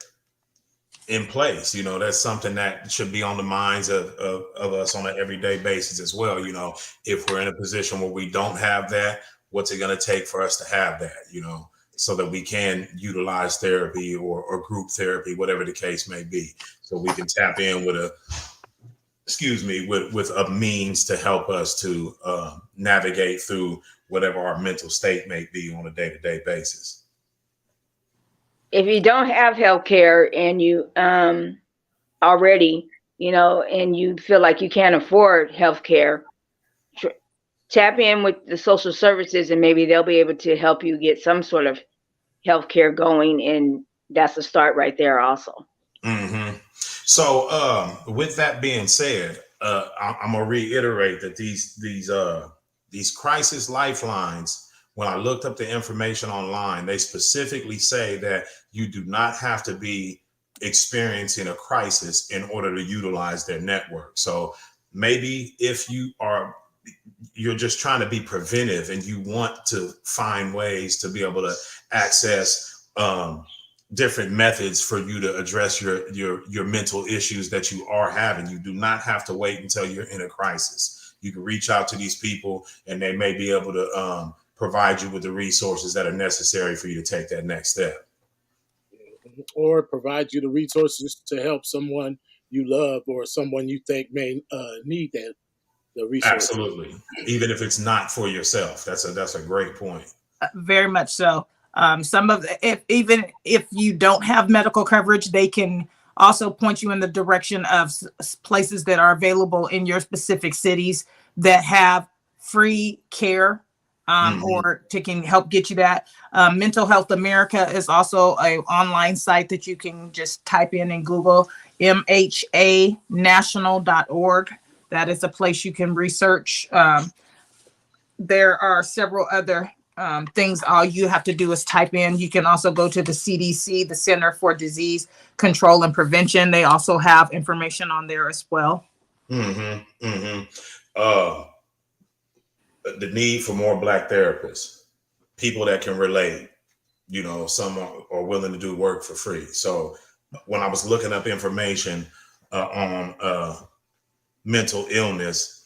in place? You know, that's something that should be on the minds of us on an everyday basis as well. You know, if we're in a position where we don't have that, what's it going to take for us to have that, you know, so that we can utilize therapy or group therapy, whatever the case may be, so we can tap in with with a means to help us to navigate through whatever our mental state may be on a day-to-day basis. If you don't have health care and you already, you know, and you feel like you can't afford health care, tap in with the social services and maybe they'll be able to help you get some sort of health care going. And that's a start right there also. So with that being said, I'm gonna reiterate that these crisis lifelines, when I looked up the information online, they specifically say that you do not have to be experiencing a crisis in order to utilize their network. So maybe if you're just trying to be preventive and you want to find ways to be able to access different methods for you to address your mental issues that you are having, you do not have to wait until you're in a crisis. You can reach out to these people and they may be able to provide you with the resources that are necessary for you to take that next step. Or provide you the resources to help someone you love or someone you think may need the resources. Absolutely. Even if it's not for yourself. That's a great point. Very much so. Even if you don't have medical coverage, they can also point you in the direction of places that are available in your specific cities that have free care. Or can help get you that. Mental Health America is also an online site that you can just type in Google, mhanational.org. That is a place you can research. There are several other things. All you have to do is type in. You can also go to the CDC, the Center for Disease Control and Prevention. They also have information on there as well. The need for more Black therapists, people that can relate, you know, some are willing to do work for free. So when I was looking up information on mental illness,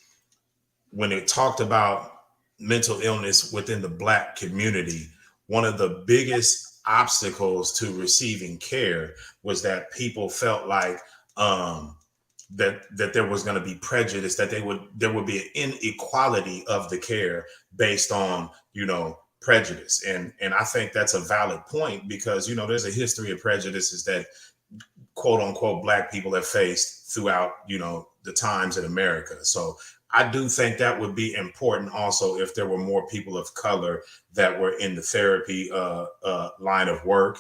when it talked about mental illness within the Black community, one of the biggest obstacles to receiving care was that people felt like that there was going to be prejudice, that there would be an inequality of the care based on, you know, prejudice. And I think that's a valid point because, you know, there's a history of prejudices that quote unquote Black people have faced throughout, the times in America. So I do think that would be important also if there were more people of color that were in the therapy line of work,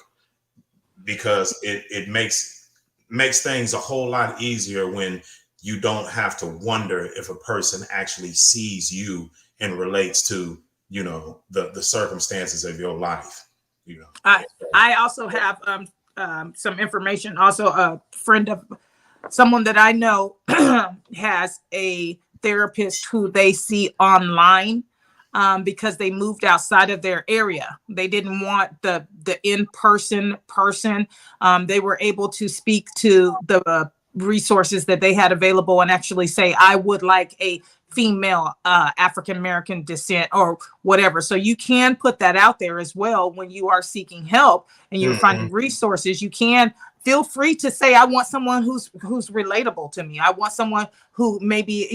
because it makes things a whole lot easier when you don't have to wonder if a person actually sees you and relates to, the circumstances of your life. I also have some information. Also, a friend of someone that I know has a therapist who they see online because they moved outside of their area. They didn't want the in-person person. They were able to speak to the resources that they had available and actually say, I would like a female African-American descent or whatever. So you can put that out there as well when you are seeking help and you're finding resources. You can feel free to say, I want someone who's relatable to me. I want someone who maybe,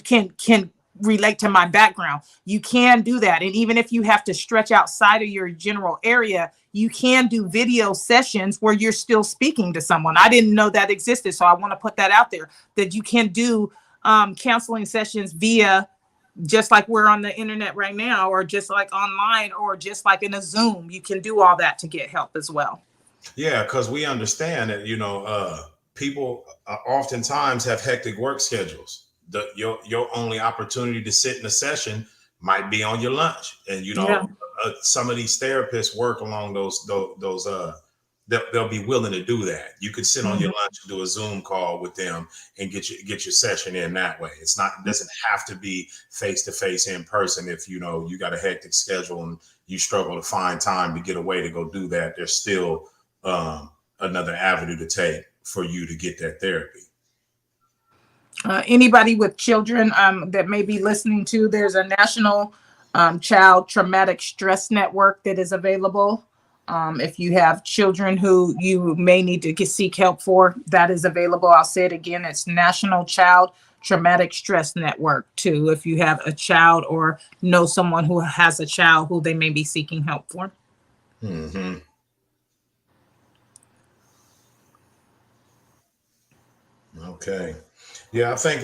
can relate to my background. You can do that. And even if you have to stretch outside of your general area, you can do video sessions where you're still speaking to someone. I didn't know that existed. So I want to put that out there, that you can do counseling sessions via, just like we're on the internet right now, or just like online, or just like in a Zoom. You can do all that to get help as well. Yeah, because we understand that, people oftentimes have hectic work schedules. Your only opportunity to sit in a session might be on your lunch, and some of these therapists work along those they'll be willing to do that. You could sit on your lunch and do a Zoom call with them and get your session in that way. It doesn't have to be face to face in person. If you got a hectic schedule and you struggle to find time to get away to go do that, there's still another avenue to take for you to get that therapy. Anybody with children that may be listening to, there's a National Child Traumatic Stress Network that is available. If you have children who you may need to seek help for, that is available. I'll say it again. It's National Child Traumatic Stress Network too, if you have a child or know someone who has a child who they may be seeking help for. Mm-hmm. Okay. Yeah, I think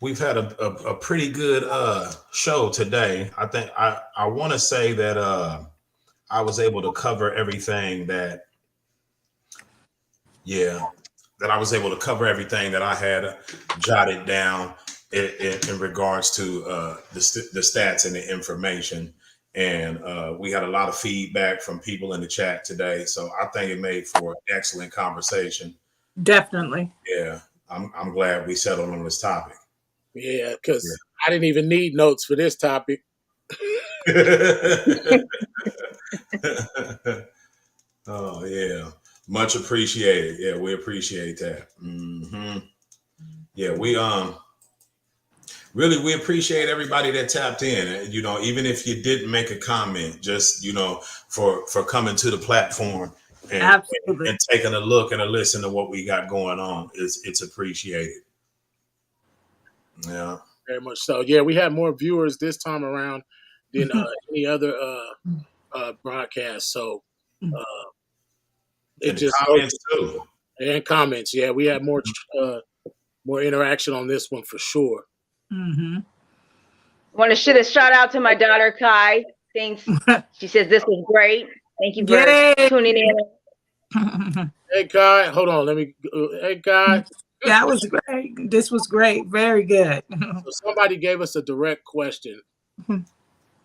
we've had a pretty good show today. I think I want to say that I was able to cover everything that I was able to cover everything that I had jotted down in regards to the stats and the information. And we had a lot of feedback from people in the chat today. So I think it made for an excellent conversation. Definitely. Yeah, I'm glad we settled on this topic. Yeah, because I didn't even need notes for this topic. Oh yeah, much appreciated. Yeah, we appreciate that. Yeah, we really we appreciate everybody that tapped in. Even if you didn't make a comment, just for coming to the platform and taking a look and a listen to what we got going on. It's appreciated. Yeah, very much so. Yeah, we had more viewers this time around than any other broadcast. So it just comments too. And comments. Yeah, we had more interaction on this one for sure. I want to shout out to my daughter Kai. Thanks. She says this was great. Thank you for tuning in. Hey Kai, hold on. Hey Kai. That was great. This was great. Very good. So somebody gave us a direct question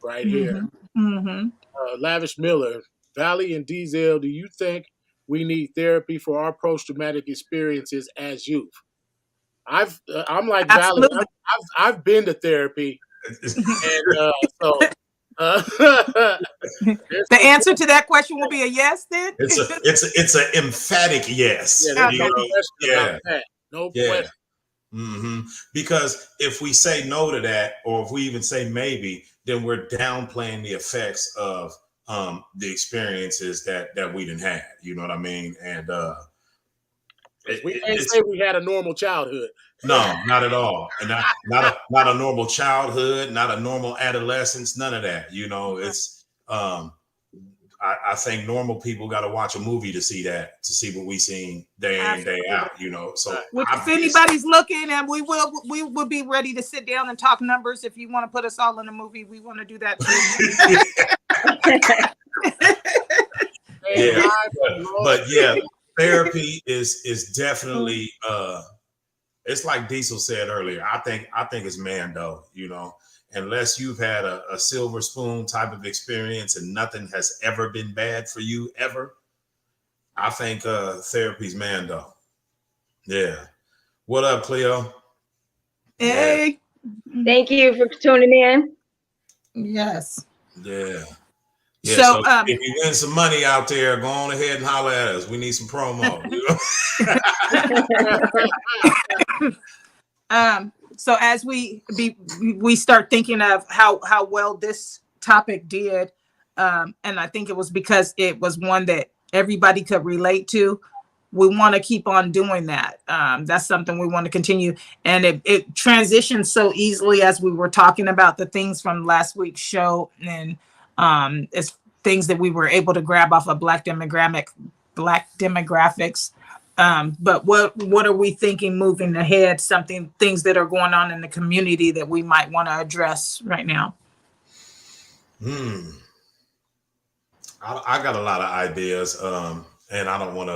right here. Lavish Miller, Valley and Diesel, do you think we need therapy for our post-traumatic experiences as youth? I'm like Valley. I've been to therapy, and the answer to that question will be a yes. Then it's an emphatic yes. No question. Because if we say no to that, or if we even say maybe, then we're downplaying the effects of the experiences that we didn't have. You know what I mean? And we can't say we had a normal childhood. No, not at all. And not a normal childhood, not a normal adolescence, none of that. It's I think normal people got to watch a movie to see what we seen day in and day out, you know. So which if anybody's looking, and we will be ready to sit down and talk numbers. If you want to put us all in a movie, we want to do that too. Yeah, but yeah, therapy is definitely it's like Diesel said earlier. I think it's Mando, you know. Unless you've had a silver spoon type of experience and nothing has ever been bad for you ever, I think therapy's Mando. Yeah. What up, Cleo? Hey. Thank you for tuning in. Yes. Yeah. So if you win some money out there, go on ahead and holler at us. We need some promo. You know? So as we start thinking of how well this topic did, and I think it was because it was one that everybody could relate to. We want to keep on doing that. That's something we want to continue. And it transitions so easily as we were talking about the things from last week's show, and it's things that we were able to grab off of Black demographics. But what are we thinking moving ahead? Things that are going on in the community that we might want to address right now. I got a lot of ideas, and I don't want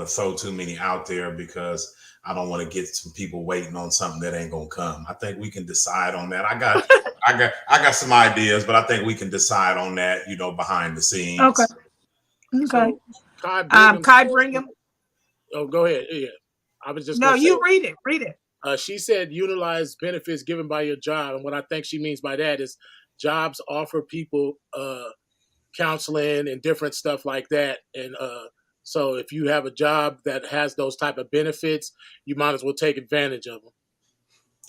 to throw too many out there because I don't want to get some people waiting on something that ain't gonna come. I think we can decide on that. I got some ideas, but I think we can decide on that, you know, behind the scenes. Okay. So, Kai Brigham. Oh, go ahead. Yeah, I was just. No, you read it. Read it. She said, utilize benefits given by your job, and what I think she means by that is jobs offer people counseling and different stuff like that, and so if you have a job that has those type of benefits, you might as well take advantage of them.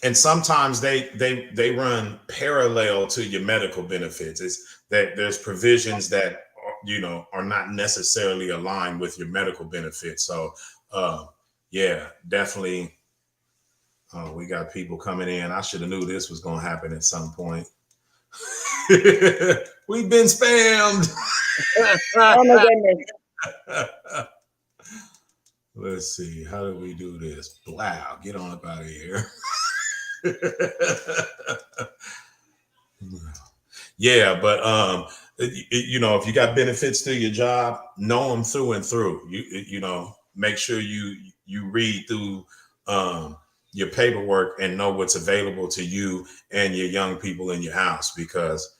And sometimes they run parallel to your medical benefits. It's that there's provisions that are not necessarily aligned with your medical benefits. So yeah, definitely. We got people coming in. I should have knew this was going to happen at some point. We've been spammed. Oh my goodness. Let's see. How do we do this? Wow, get on up out of here. Yeah, but if you got benefits to your job, know them through and through. Make sure you read through your paperwork and know what's available to you and your young people in your house, because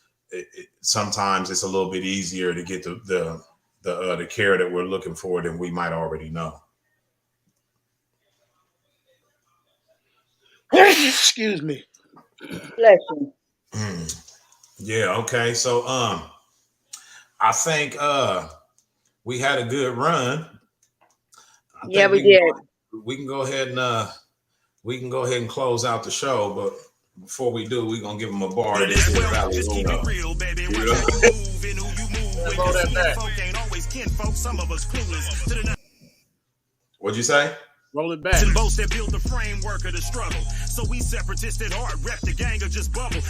sometimes it's a little bit easier to get the care that we're looking for than we might already know. Excuse me. Bless you. Yeah. Okay. So, I think we had a good run. Yeah, we did. We can go ahead and close out the show, but before we do, we're gonna give them a bar. This is just keep it real, baby. What'd you say? Roll it back. And both that build the framework of the struggle. So we separatists at heart, rep the gang or just bubble.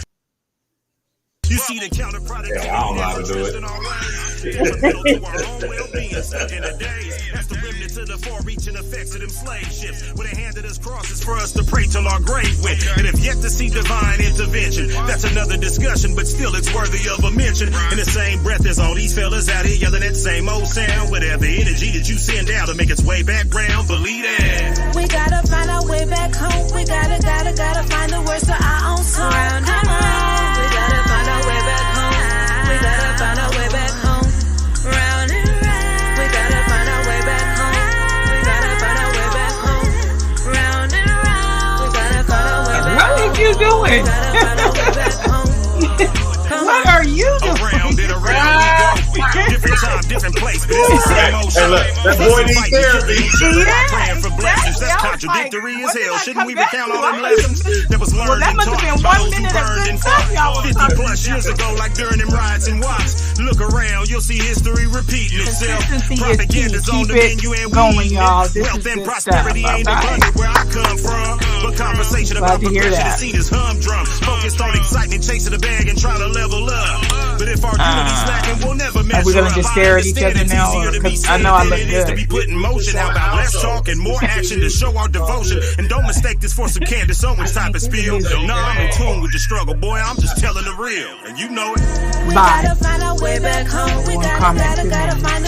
You see the counter product. Yeah, I don't know how to do it. Our own well-being stuck in the days. That's the remnant to the far-reaching effects of them slave ships. Where they handed us crosses for us to pray till our grave went. And if yet to see divine intervention, that's another discussion, but still it's worthy of a mention. In the same breath as all these fellas out here yelling that same old sound. Whatever energy that you send out to make its way back round, believe that. We gotta find our way back home. We gotta find the words to our own song. Come on. We gotta find our way back home. We gotta find our way back home. Round and round. We gotta find our way back home. We gotta find our way back home. Round and round. We gotta find our way back home. What are you doing? What are you doing? Around and around we go. Different time, different place, but it's the same old Hey, look, that boy needs therapy. Praying for blessings. That's contradictory as hell. Shouldn't we recount all them lessons that was learned and taught by those who burned and fought 50 plus years ago, like during them riots and wops? Look around, you'll see history repeating itself. Propaganda's on the menu and we going, y'all. This wealth is and good prosperity stuff. ain't abundant where I come from. But conversation Glad about to hear progression that. is seen as humdrum. Focused on excitement, chasing the bag and trying to level up. But if our unity slacking, we'll never measure Are we gonna up. just I stare at each understand other it's now, easier or- to be 'cause I said know I than look it is to good. be put in motion. How about less talk and more action to show our devotion? And don't mistake this for some Candace Owens type of spiel. Nah, I'm in tune with the struggle, boy. I'm just telling the real, and you know it. We Bye. gotta find our way back home. We One gotta comment, find